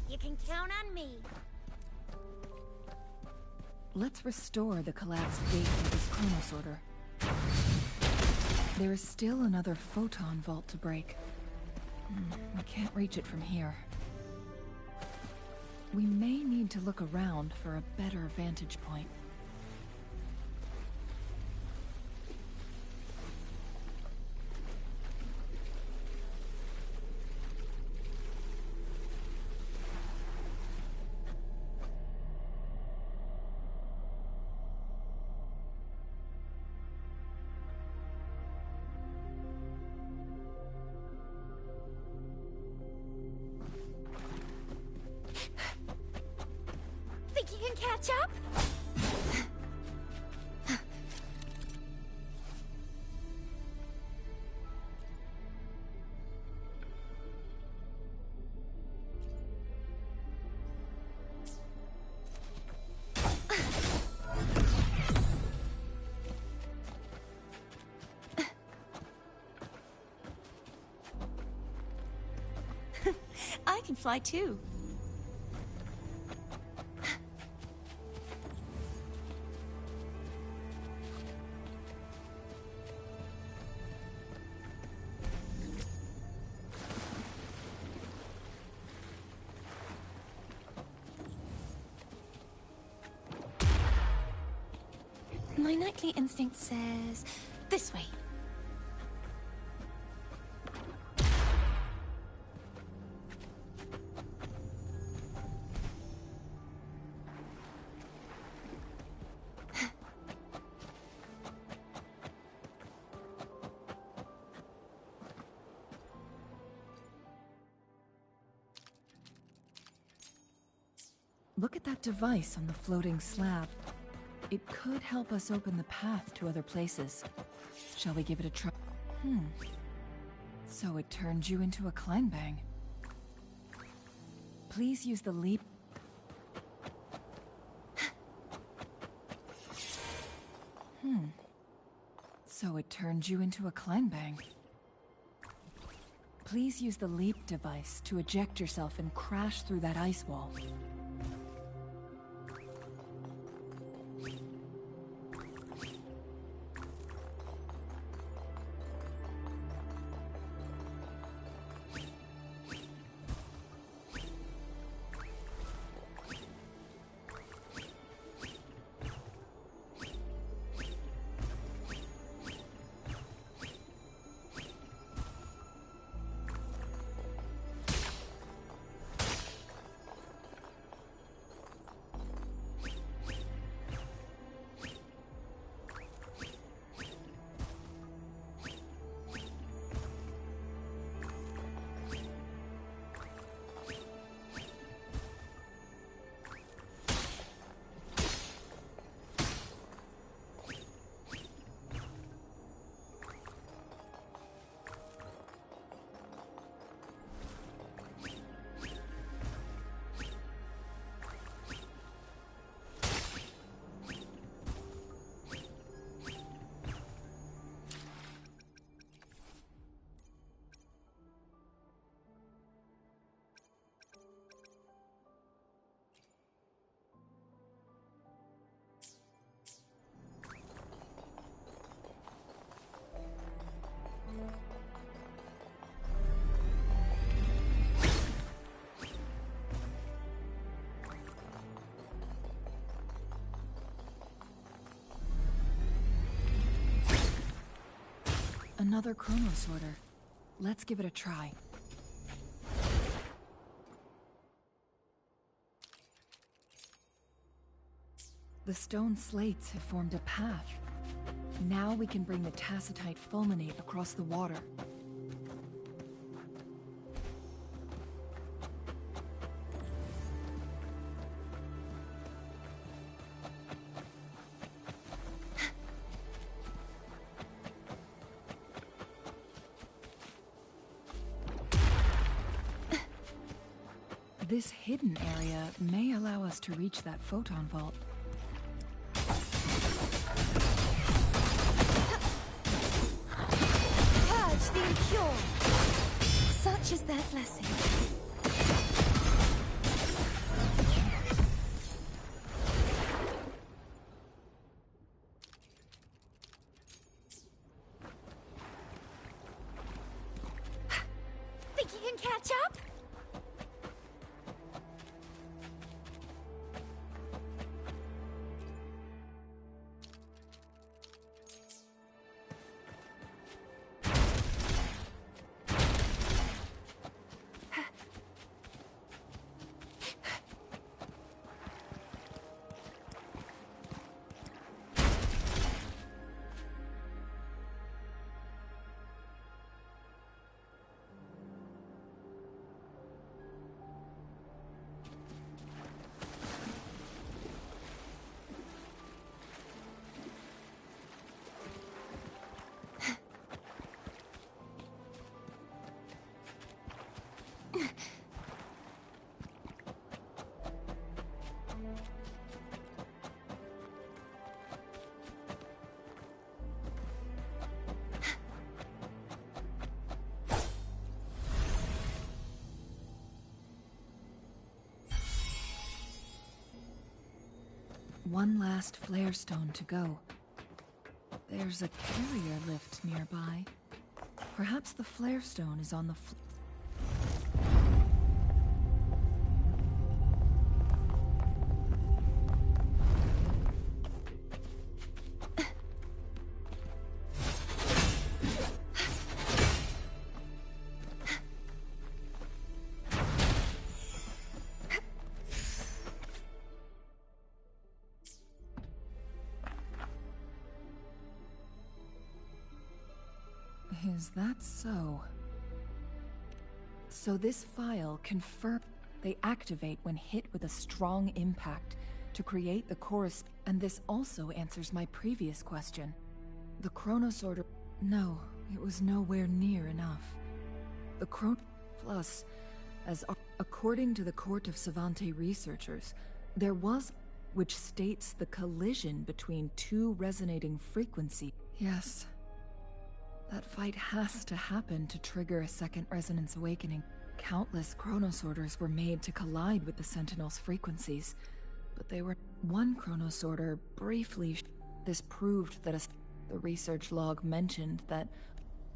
You can count on me. Let's restore the collapsed gate with this chronosorter. There is still another photon vault to break. We can't reach it from here. We may need to look around for a better vantage point. catch up? I can fly too. My nightly instinct says this way. Look at that device on the floating slab. It could help us open the path to other places. Shall we give it a try? So it turned you into a Kleinbang. Please use the leap. So it turned you into a Kleinbang. Please use the leap device to eject yourself and crash through that ice wall. Another chrono sorter. Let's give it a try. The stone slates have formed a path. Now we can bring the tacitite fulminate across the water. This hidden area may allow us to reach that photon vault. Purge the impure. Such is their blessing. Think you can catch up? one last flare stone to go. There's a carrier lift nearby. Perhaps the flare stone is on the Is that so? So this file confirms they activate when hit with a strong impact to create the chorus, and this also answers my previous question. The Chronos Order... No, it was nowhere near enough. The Plus, according to the Court of Savante researchers, there was, which states the collision between two resonating frequencies. Yes. That fight has to happen to trigger a second resonance awakening. Countless Chronos Orders were made to collide with the Sentinel's frequencies, but they were... One Chronos Order briefly... This proved that the research log mentioned that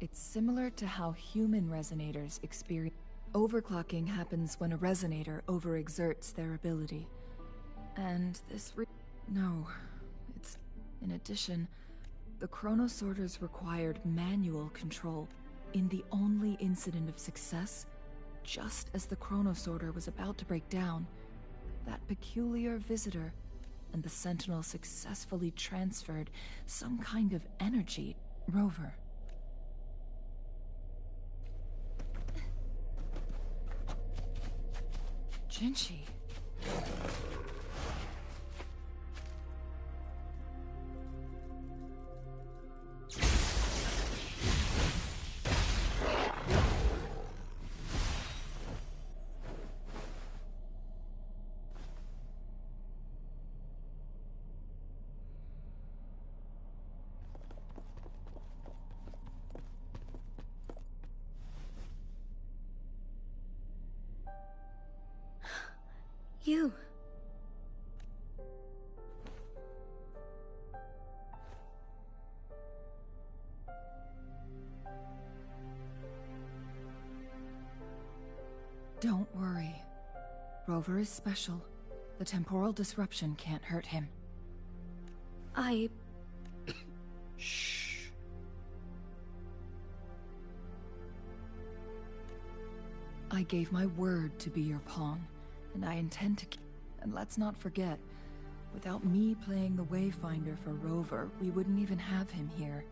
it's similar to how human resonators experience... Overclocking happens when a resonator overexerts their ability. And this No, it's... In addition... The Chronos Orders required manual control. In the only incident of success, just as the Chronos Order was about to break down, that peculiar visitor and the Sentinel successfully transferred some kind of energy. Rover. Jinchi. You. Don't worry. Rover is special. The temporal disruption can't hurt him. Shh. I gave my word to be your pawn, and I intend to keep... And let's not forget, without me playing the Wayfinder for Rover, we wouldn't even have him here.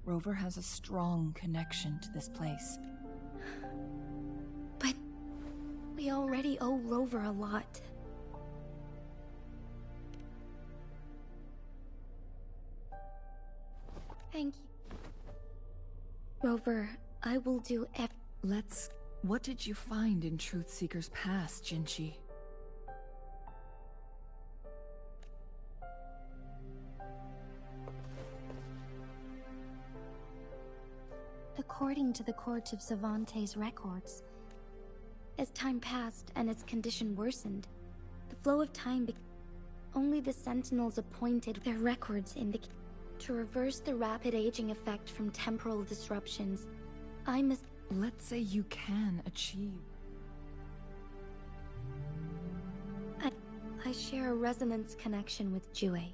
Rover has a strong connection to this place. But we already owe Rover a lot. Thank you. Rover, I will do What did you find in Truthseeker's past, Jinchi? According to the Court of Savante's records, as time passed and its condition worsened, the flow of time only the Sentinels appointed their records indicate to reverse the rapid aging effect from temporal disruptions. Let's say you can achieve. I share a resonance connection with Jue.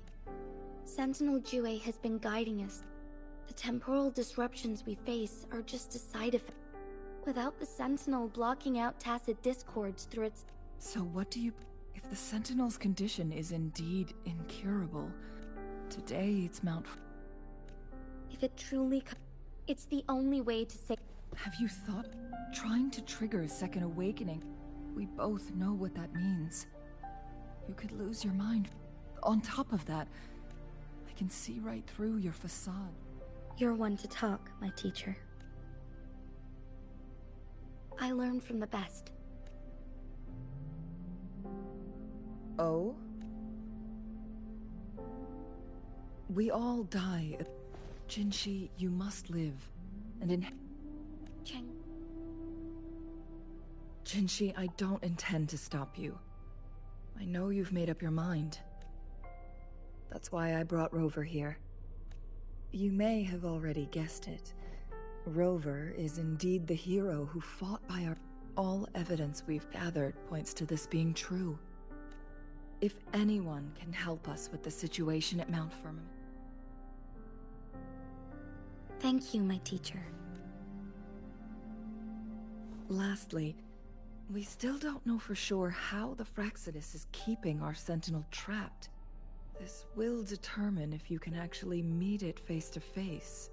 Sentinel Jue has been guiding us. The temporal disruptions we face are just a side effect. Without the Sentinel blocking out tacit discords through its... So what do you... If the Sentinel's condition is indeed incurable, today it's Mount... If it truly... It's the only way to save... Have you thought... Trying to trigger a second awakening? We both know what that means. You could lose your mind. On top of that, I can see right through your facade. You're one to talk, my teacher. I learned from the best. Oh? We all die. Jinshi, you must live. And in... Cheng. Jinshi, I don't intend to stop you. I know you've made up your mind. That's why I brought Rover here. You may have already guessed it. Rover is indeed the hero who fought by our... All evidence we've gathered points to this being true. If anyone can help us with the situation at Mount Firmament... Thank you, my teacher. Lastly, we still don't know for sure how the Fraxidus is keeping our Sentinel trapped. This will determine if you can actually meet it face to face.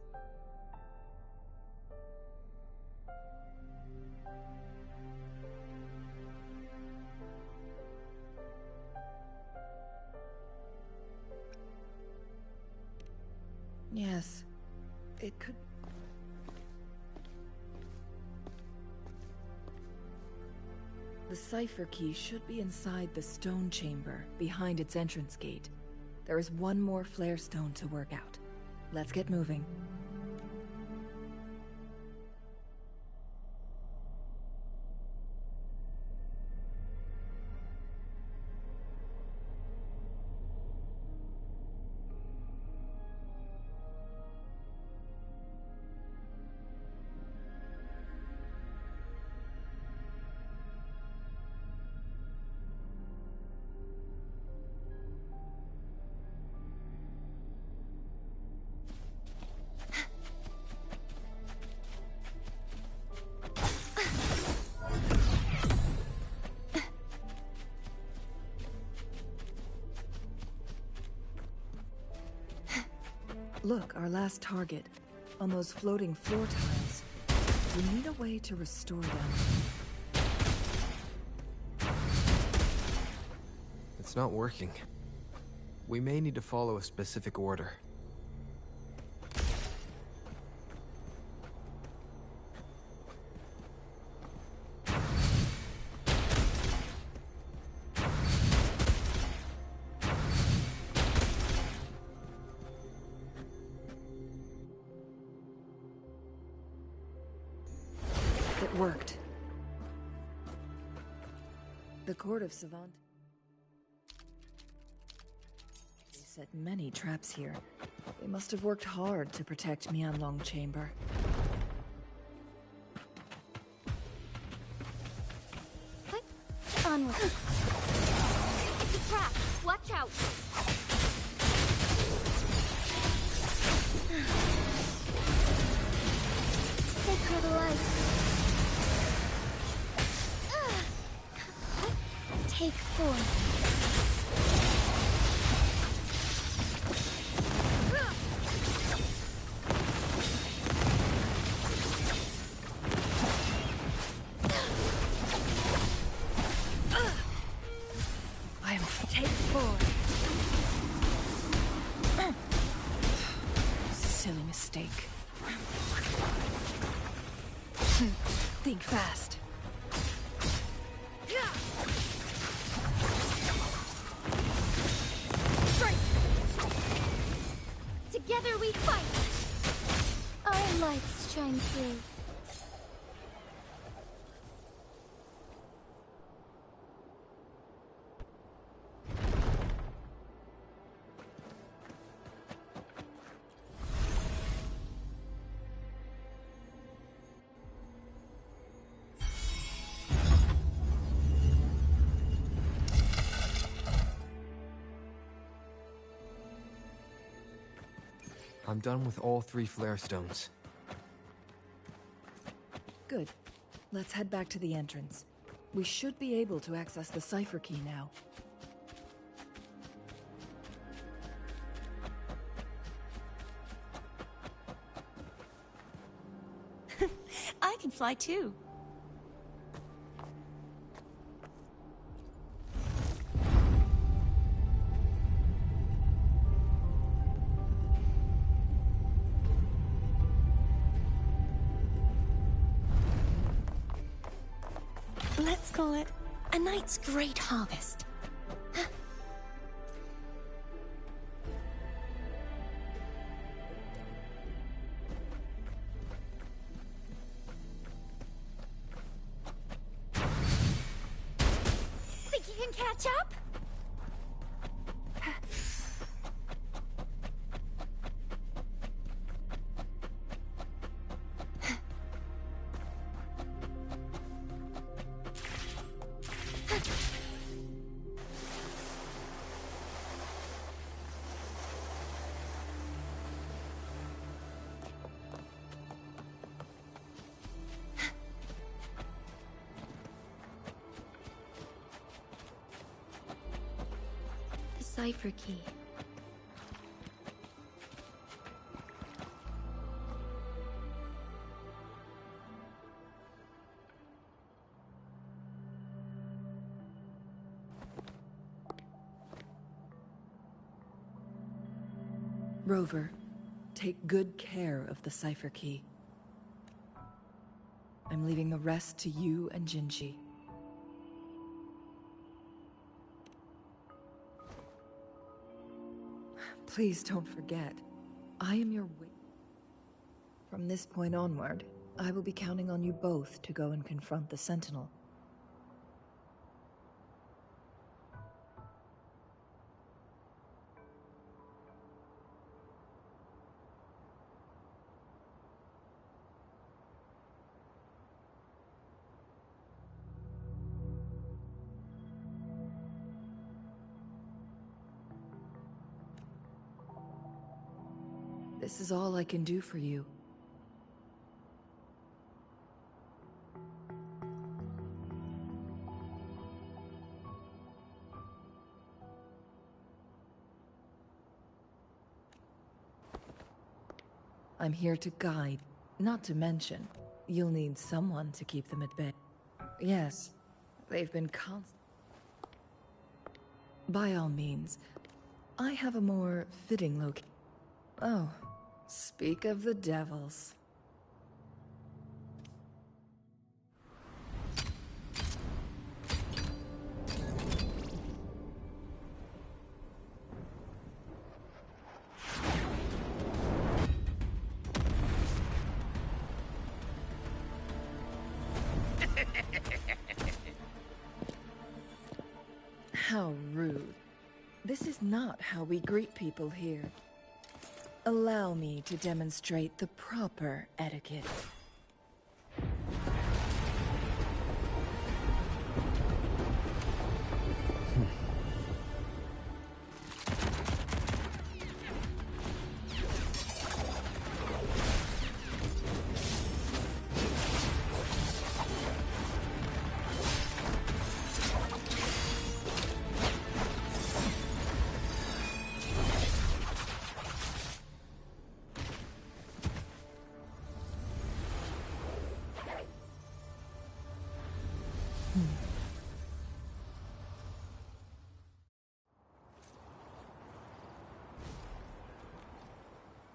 Yes, it could... The cipher key should be inside the stone chamber, behind its entrance gate. There is one more flare stone to work out. Let's get moving. Look, our last target. On those floating floor tiles. We need a way to restore them. It's not working. We may need to follow a specific order. It worked. The Court of Savant... They set many traps here. They must have worked hard to protect Mianlong Chamber. Onward. It's a trap! Watch out! Sacred light. Take 4. Take 4. Silly mistake. Think fast. Together we fight! Our lights shine through. I'm done with all 3 flare stones. Good. Let's head back to the entrance. We should be able to access the cipher key now. I can fly too. Let's call it a night's great harvest. catch up? The cipher key. Rover, take good care of the cipher key. I'm leaving the rest to you and Jinji. Please don't forget, I am your witness. From this point onward, I will be counting on you both to go and confront the Sentinel. This is all I can do for you. I'm here to guide, not to mention, you'll need someone to keep them at bay. Yes, they've been By all means, I have a more fitting location. Oh, speak of the devils. How rude. This is not how we greet people here. Allow me to demonstrate the proper etiquette.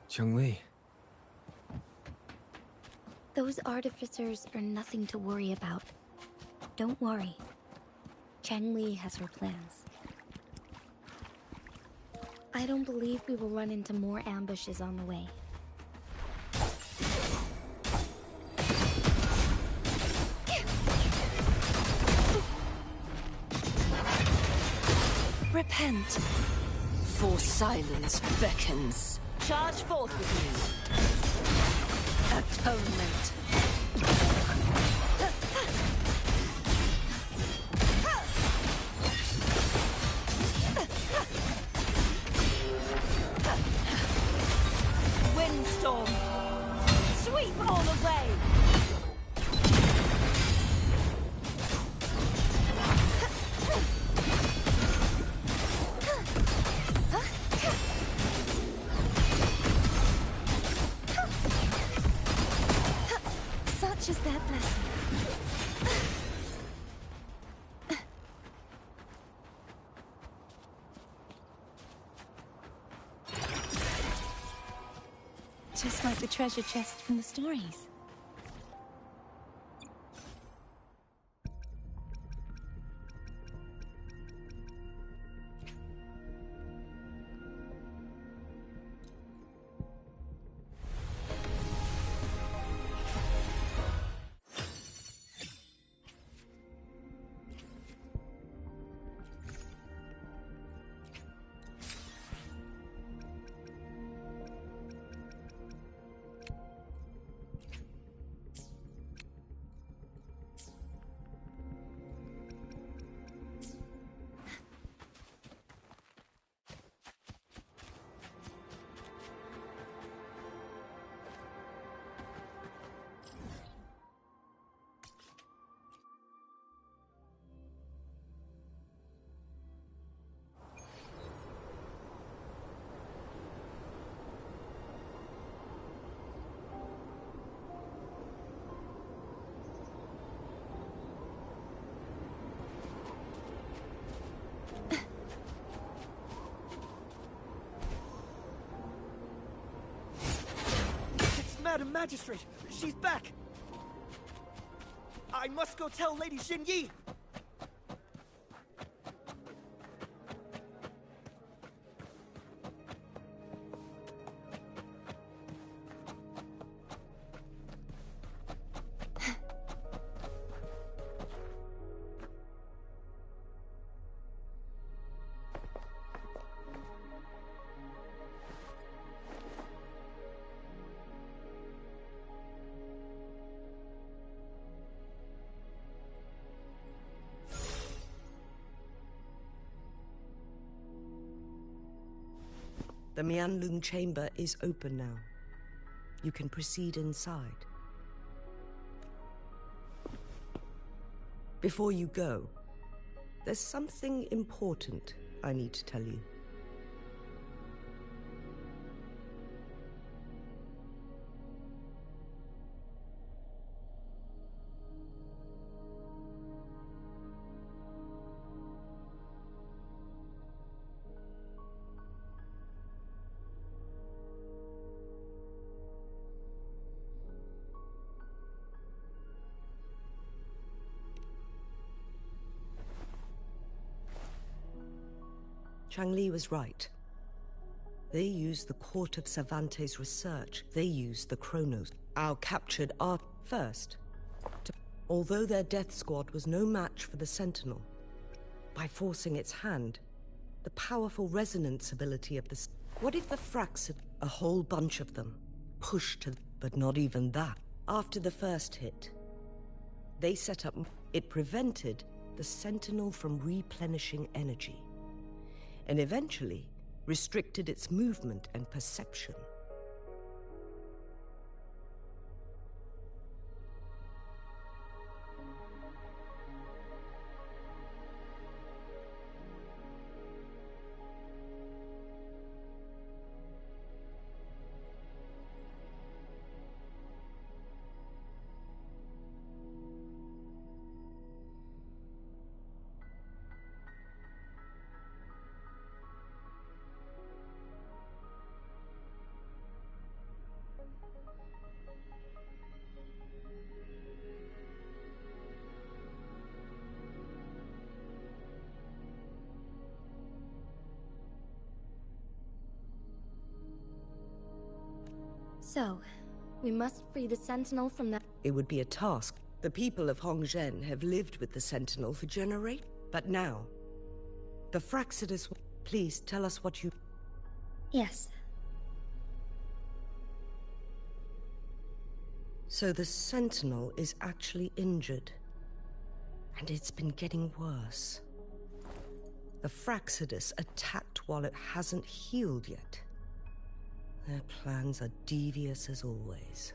Cheng-Li. Those artificers are nothing to worry about. Don't worry. Cheng-Li has her plans. I don't believe we will run into more ambushes on the way. Repent, for silence beckons. Charge forth with me. Atonement. Windstorm. Sweep all away. Such is their blessing. Just like the treasure chest from the stories. Magistrate! She's back! I must go tell Lady Xingyi! The Mianlun chamber is open now. You can proceed inside. Before you go, there's something important I need to tell you. Changli was right. They used the Court of Cervantes' research. They used the Chronos. Our captured art first. Although their death squad was no match for the Sentinel, by forcing its hand, the powerful resonance ability of the... What if the Frax, a whole bunch of them, pushed to... But not even that. After the first hit, they set up... It prevented the Sentinel from replenishing energy, and eventually restricted its movement and perception. So, we must free the Sentinel from that. It would be a task. The people of Hongzhen have lived with the Sentinel for generations. But now, the Fraxidus... Please tell us what you... Yes. So the Sentinel is actually injured. And it's been getting worse. The Fraxidus attacked while it hasn't healed yet. Their plans are devious as always.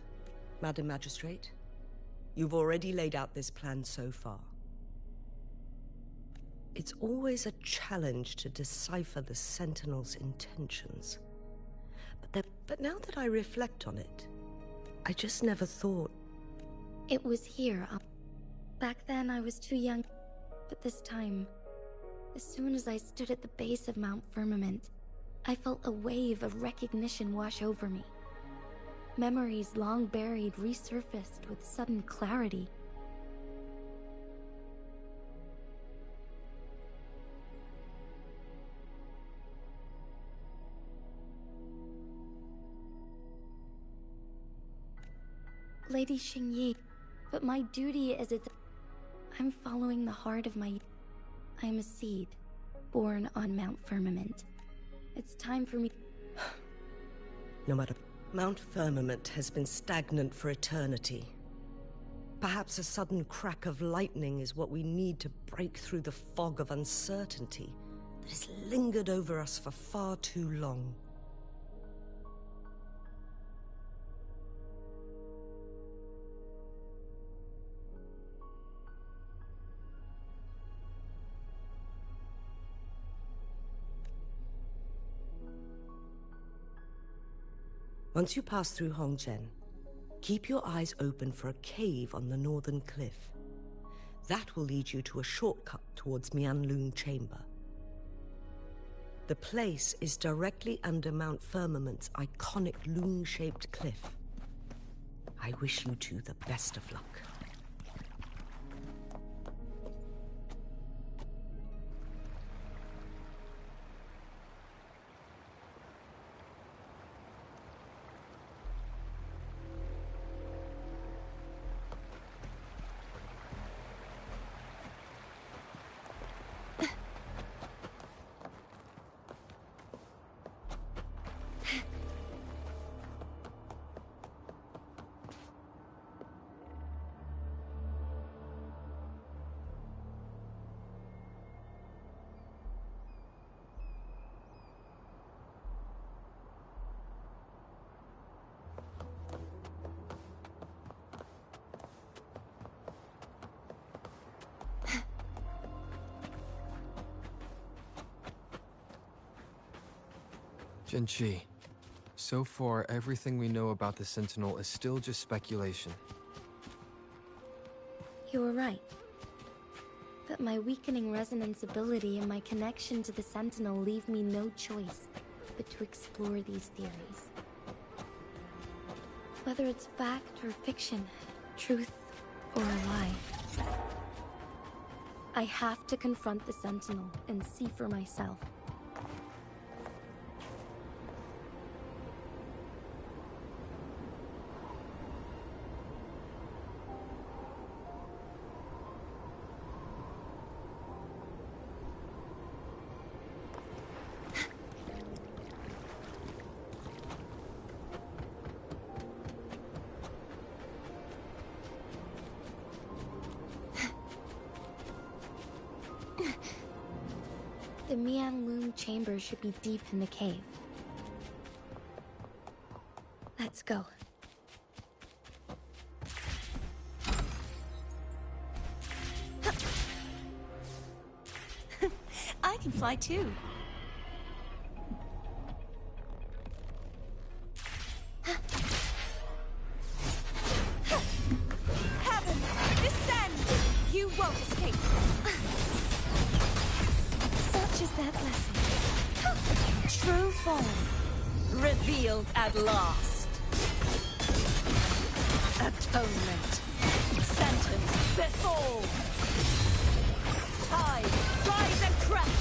Madam Magistrate, you've already laid out this plan so far. It's always a challenge to decipher the Sentinel's intentions. But now that I reflect on it, I just never thought... It was here. Back then I was too young. But this time, as soon as I stood at the base of Mount Firmament, I felt a wave of recognition wash over me. Memories long buried resurfaced with sudden clarity. Lady Xingyi, but my duty is I'm following the heart of my... I am a seed, born on Mount Firmament. It's time for me... No matter... Mount Firmament has been stagnant for eternity. Perhaps a sudden crack of lightning is what we need to break through the fog of uncertainty that has lingered over us for far too long. Once you pass through Hongzhen, keep your eyes open for a cave on the northern cliff. That will lead you to a shortcut towards Mianlun Chamber. The place is directly under Mount Firmament's iconic loon-shaped cliff. I wish you two the best of luck. Jinchi, so far everything we know about the Sentinel is still just speculation. You were right. But my weakening resonance ability and my connection to the Sentinel leave me no choice but to explore these theories. Whether it's fact or fiction, truth or a lie. I have to confront the Sentinel and see for myself. The Miang Loom chamber should be deep in the cave. Let's go. I can fly too. Heavens, descend! You won't escape. Such is their blessing. True form, revealed at last. Atonement, sentence before. Tide, rise and crash.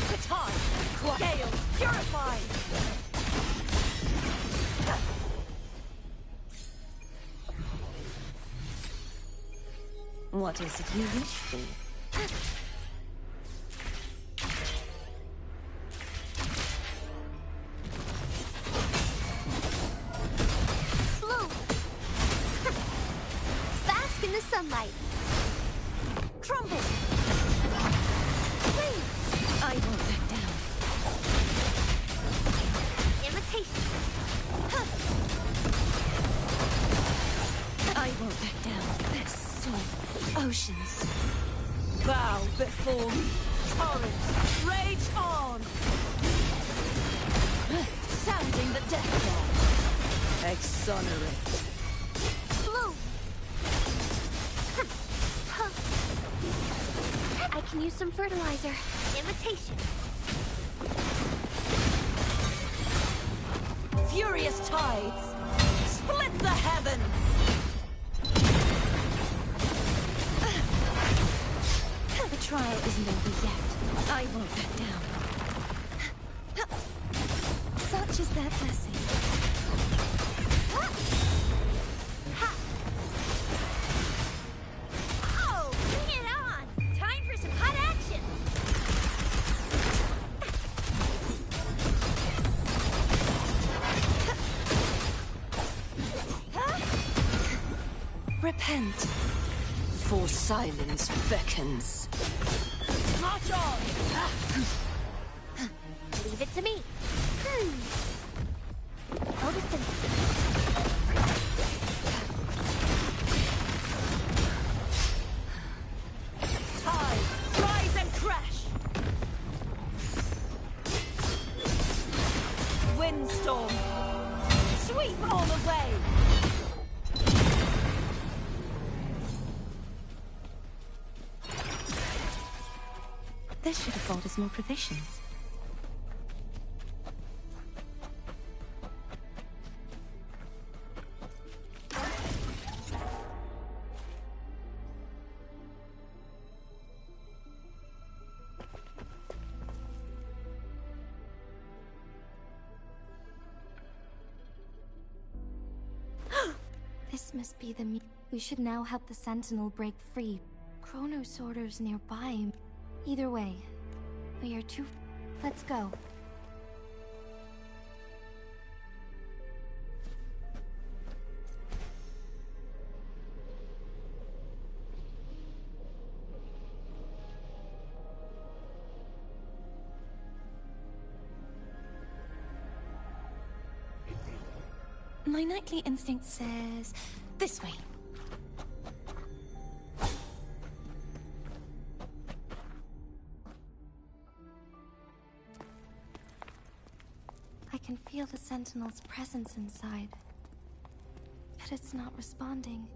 The tide, gales purified. What is it you wish for? Bloom! Bask in the sunlight. Crumble! Please! I won't back down. Imitation. I won't back down. This soul. Oceans. Bow before me. Torrents, rage on! Sounding the death knell. Exonerate. Bloom! I can use some fertilizer. Imitation. Furious tides. Split the heavens! The trial isn't over yet. I won't back down. Such is their blessing. Oh, bring it on! Time for some hot action! Repent, for silence beckons. March on! Leave it to me. Odison. Tides, rise and crash! Windstorm, sweep all away! This should have bought us more provisions. This must be the We should now help the Sentinel break free. Chronos orders nearby. Either way, we are too... Let's go. My nightly instinct says... this way. I can feel the Sentinel's presence inside. But it's not responding.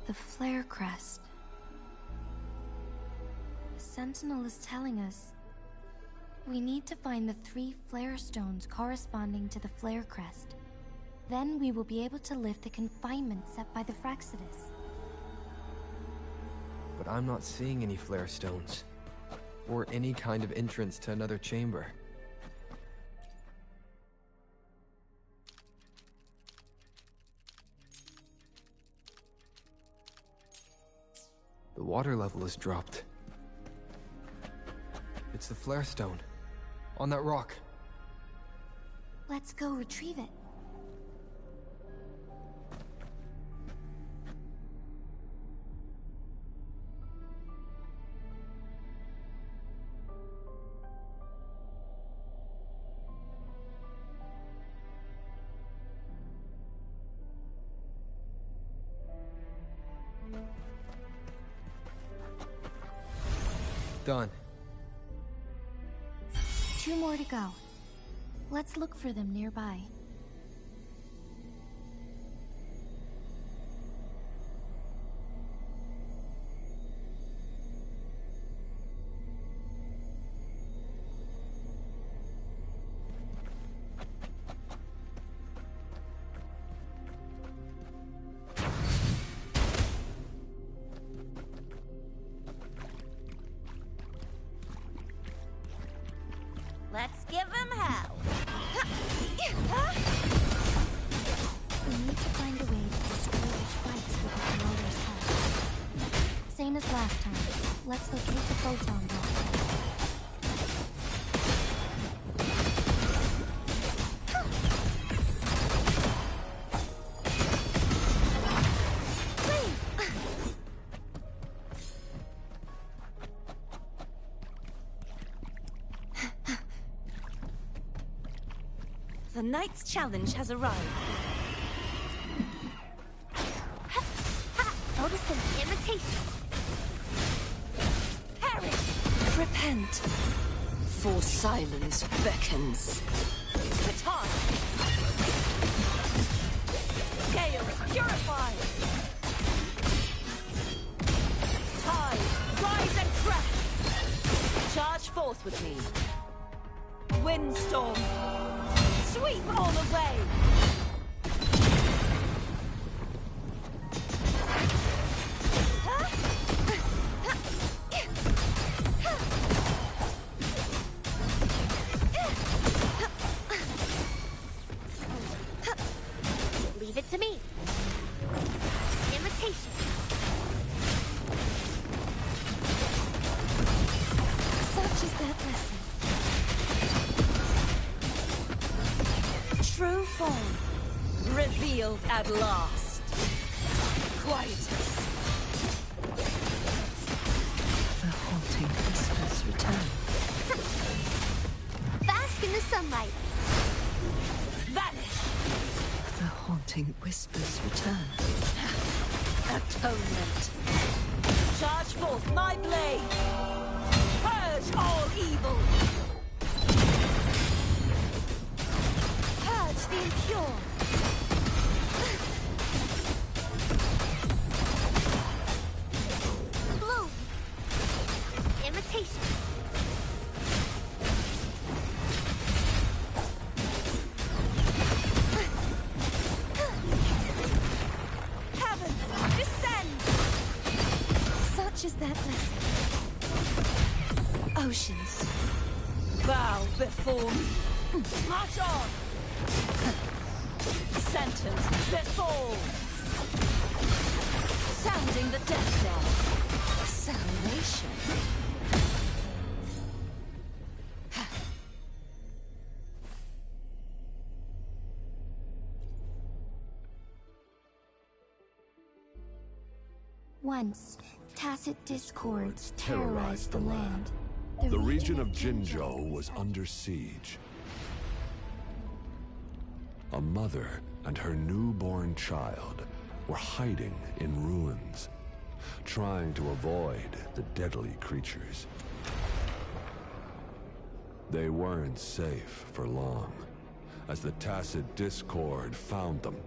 The flare crest. The Sentinel is telling us we need to find the 3 flare stones corresponding to the flare crest. Then we will be able to lift the confinement set by the Fraxidus. But I'm not seeing any flare stones, or any kind of entrance to another chamber. The water level has dropped. It's the flare stone. On that rock. Let's go retrieve it. Done. 2 more to go. Let's look for them nearby. Let's give him hell. We need to find a way to destroy the spikes with the Coroller's help. Same as last time. Let's locate the photon block. The Knight's challenge has arrived. Notice an imitation. Perish! Repent. For silence beckons. Baton! Scales purify! Tide, rise and crash! Charge forth with me. Windstorm! Sweep all away! it to me. Imitation. Such is that lesson. True form revealed at last. Quietus. The haunting whispers return. Bask in the sunlight. Vanish. The haunting whispers return. Atonement. Charge forth my blade. Purge all evil. Purge the impure. Bloom. Imitation. Heavens, descend. Such is that lesson. Oceans, bow before me. March on. Sentence, befall. Sounding the death knell. Salvation. Once, tacit discords terrorized the land. The region of Jinzhou was under siege. A mother and her newborn child were hiding in ruins, trying to avoid the deadly creatures. They weren't safe for long, as the tacit discord found them.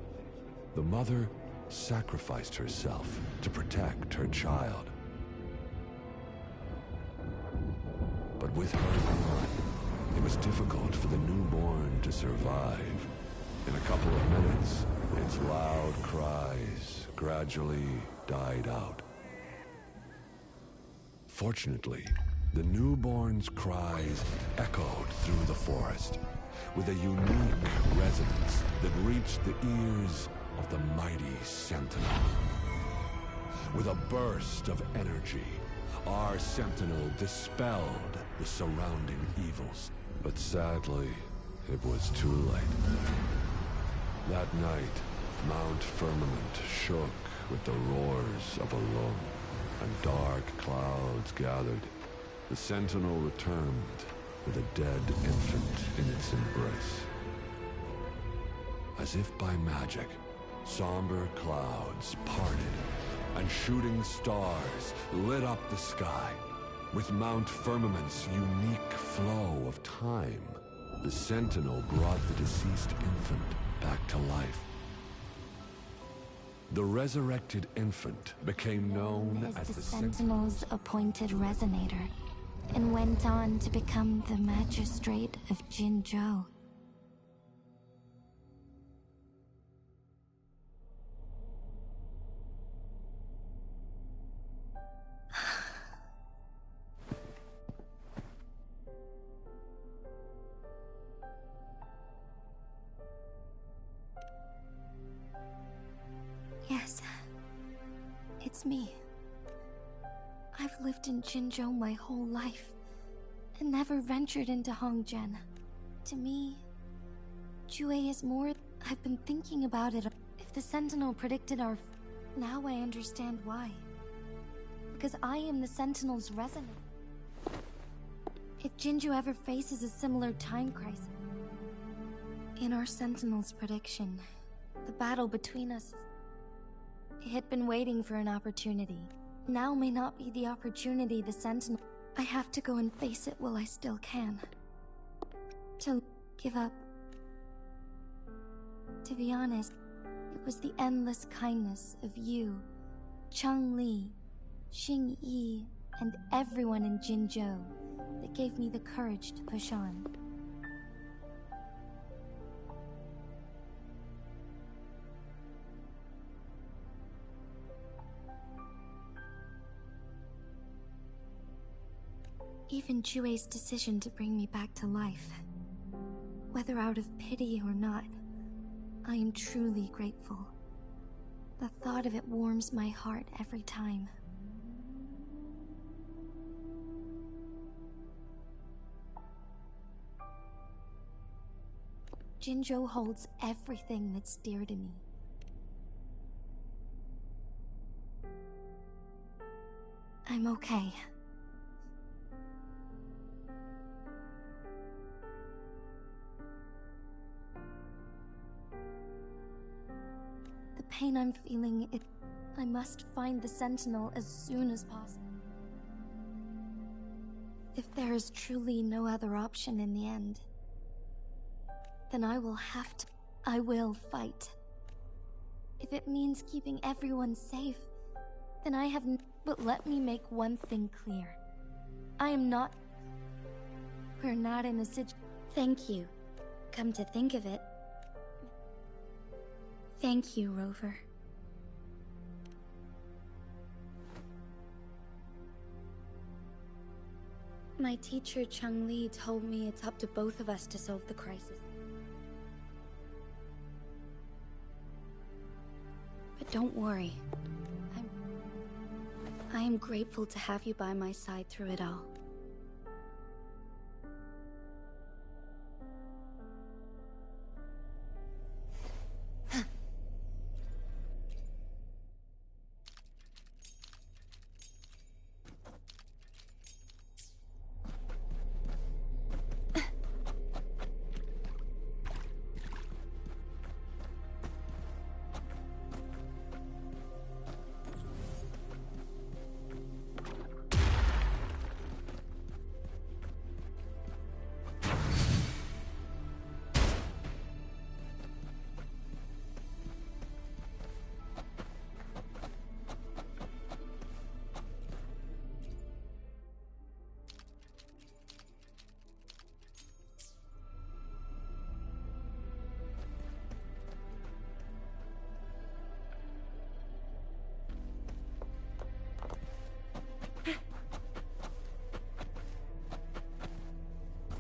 The mother sacrificed herself to protect her child. But with her gone, it was difficult for the newborn to survive. In a couple of minutes, its loud cries gradually died out. Fortunately, the newborn's cries echoed through the forest, with a unique resonance that reached the ears of the mighty Sentinel. With a burst of energy, our Sentinel dispelled the surrounding evils. But sadly, it was too late. That night, Mount Firmament shook with the roars of a lung, and dark clouds gathered. The Sentinel returned with a dead infant in its embrace. As if by magic, somber clouds parted, and shooting stars lit up the sky. With Mount Firmament's unique flow of time, the Sentinel brought the deceased infant back to life. The resurrected infant became known as the Sentinel's appointed resonator, and went on to become the Magistrate of Jinzhou. Yes, it's me. I've lived in Jinzhou my whole life, and never ventured into Hongzhen. To me, Jue is more... I've been thinking about it. If the Sentinel predicted our... Now I understand why. Because I am the Sentinel's resonant. If Jinzhou ever faces a similar time crisis... In our Sentinel's prediction, the battle between us... It had been waiting for an opportunity. Now may not be the opportunity the Sentinel... I have to go and face it while I still can. To give up. To be honest, it was the endless kindness of you, Changli, Xingyi, and everyone in Jinzhou that gave me the courage to push on. Even Jue's decision to bring me back to life, whether out of pity or not, I am truly grateful. The thought of it warms my heart every time. Jinzhou holds everything that's dear to me. I'm okay. The pain I'm feeling, I must find the Sentinel as soon as possible. If there is truly no other option in the end, then I will fight. If it means keeping everyone safe, then I have but let me make one thing clear. We're not in a Thank you. Come to think of it. Thank you, Rover. My teacher, Chung Li, told me it's up to both of us to solve the crisis. But don't worry. I am grateful to have you by my side through it all.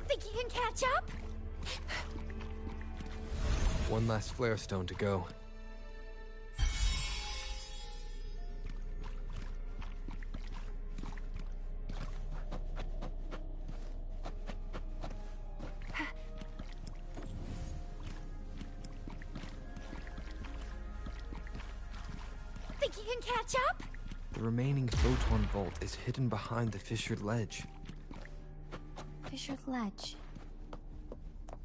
Think you can catch up? One last flare stone to go. Think you can catch up? The remaining photon vault is hidden behind the fissured ledge. Fissured ledge.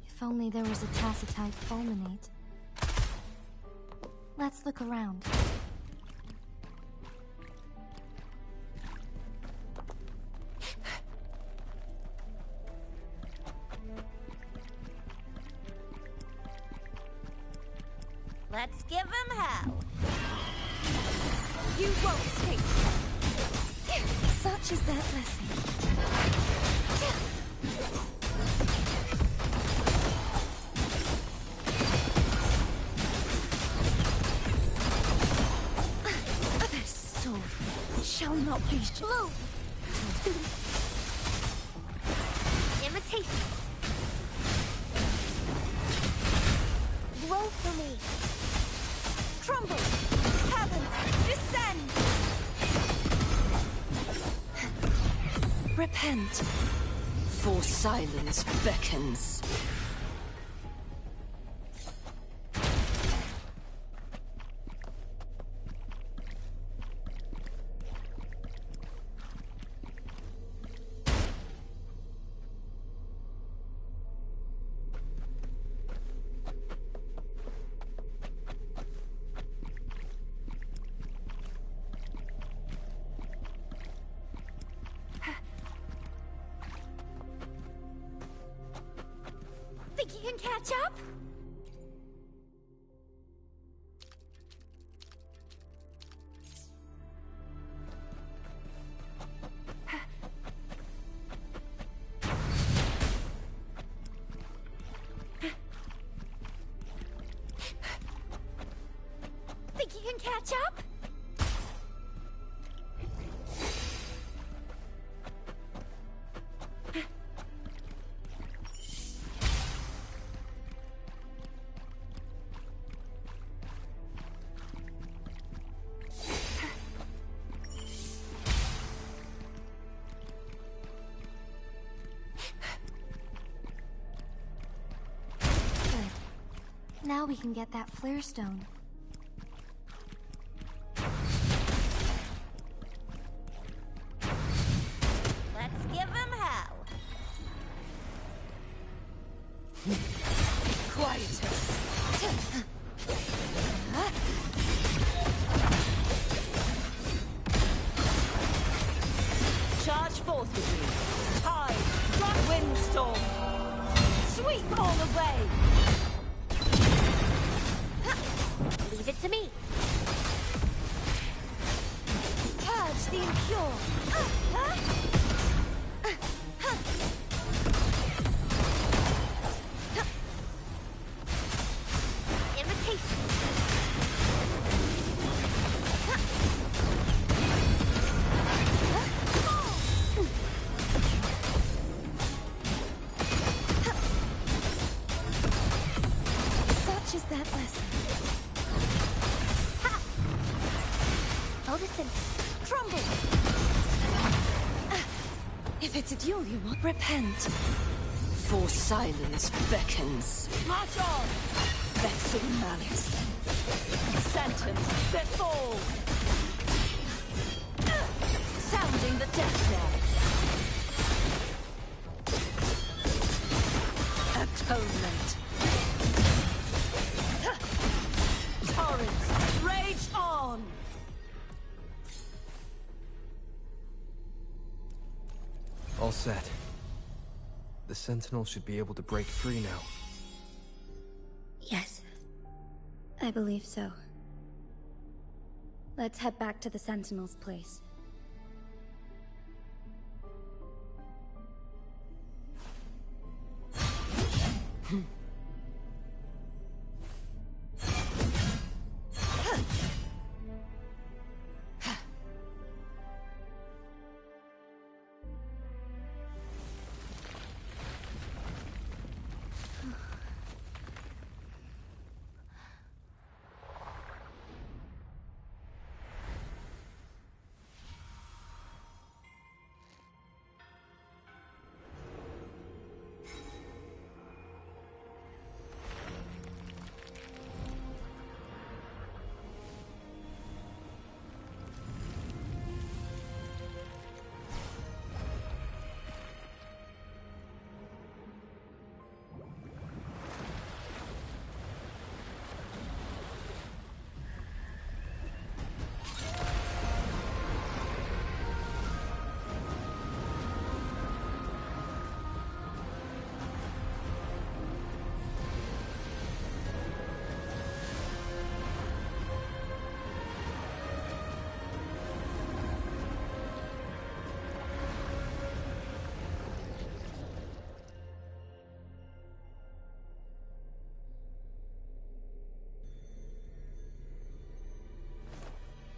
If only there was a tacitite fulminate. Let's look around. Let's give him hell. You won't escape. Such is that blessing. This sword shall not be blue. Imitation. Grow for me. Crumble. Heavens, descend. Repent, for silence beckons. Think you can catch up? Think you can catch up? Now we can get that flare stone. Let's give him hell. Quietus. Charge forth with me. Tide, rock, windstorm. Sweep all away. Leave it to me. Purge the impure. Invitation. Such is that lesson. Odison, crumble! If it's a duel you want, repent. For silence beckons. March on! Vexing malice. Sentence, their fall. Sounding the death knell. Atonement. Torrents, rage on! All set. The Sentinel should be able to break free now. Yes. I believe so. Let's head back to the Sentinel's place.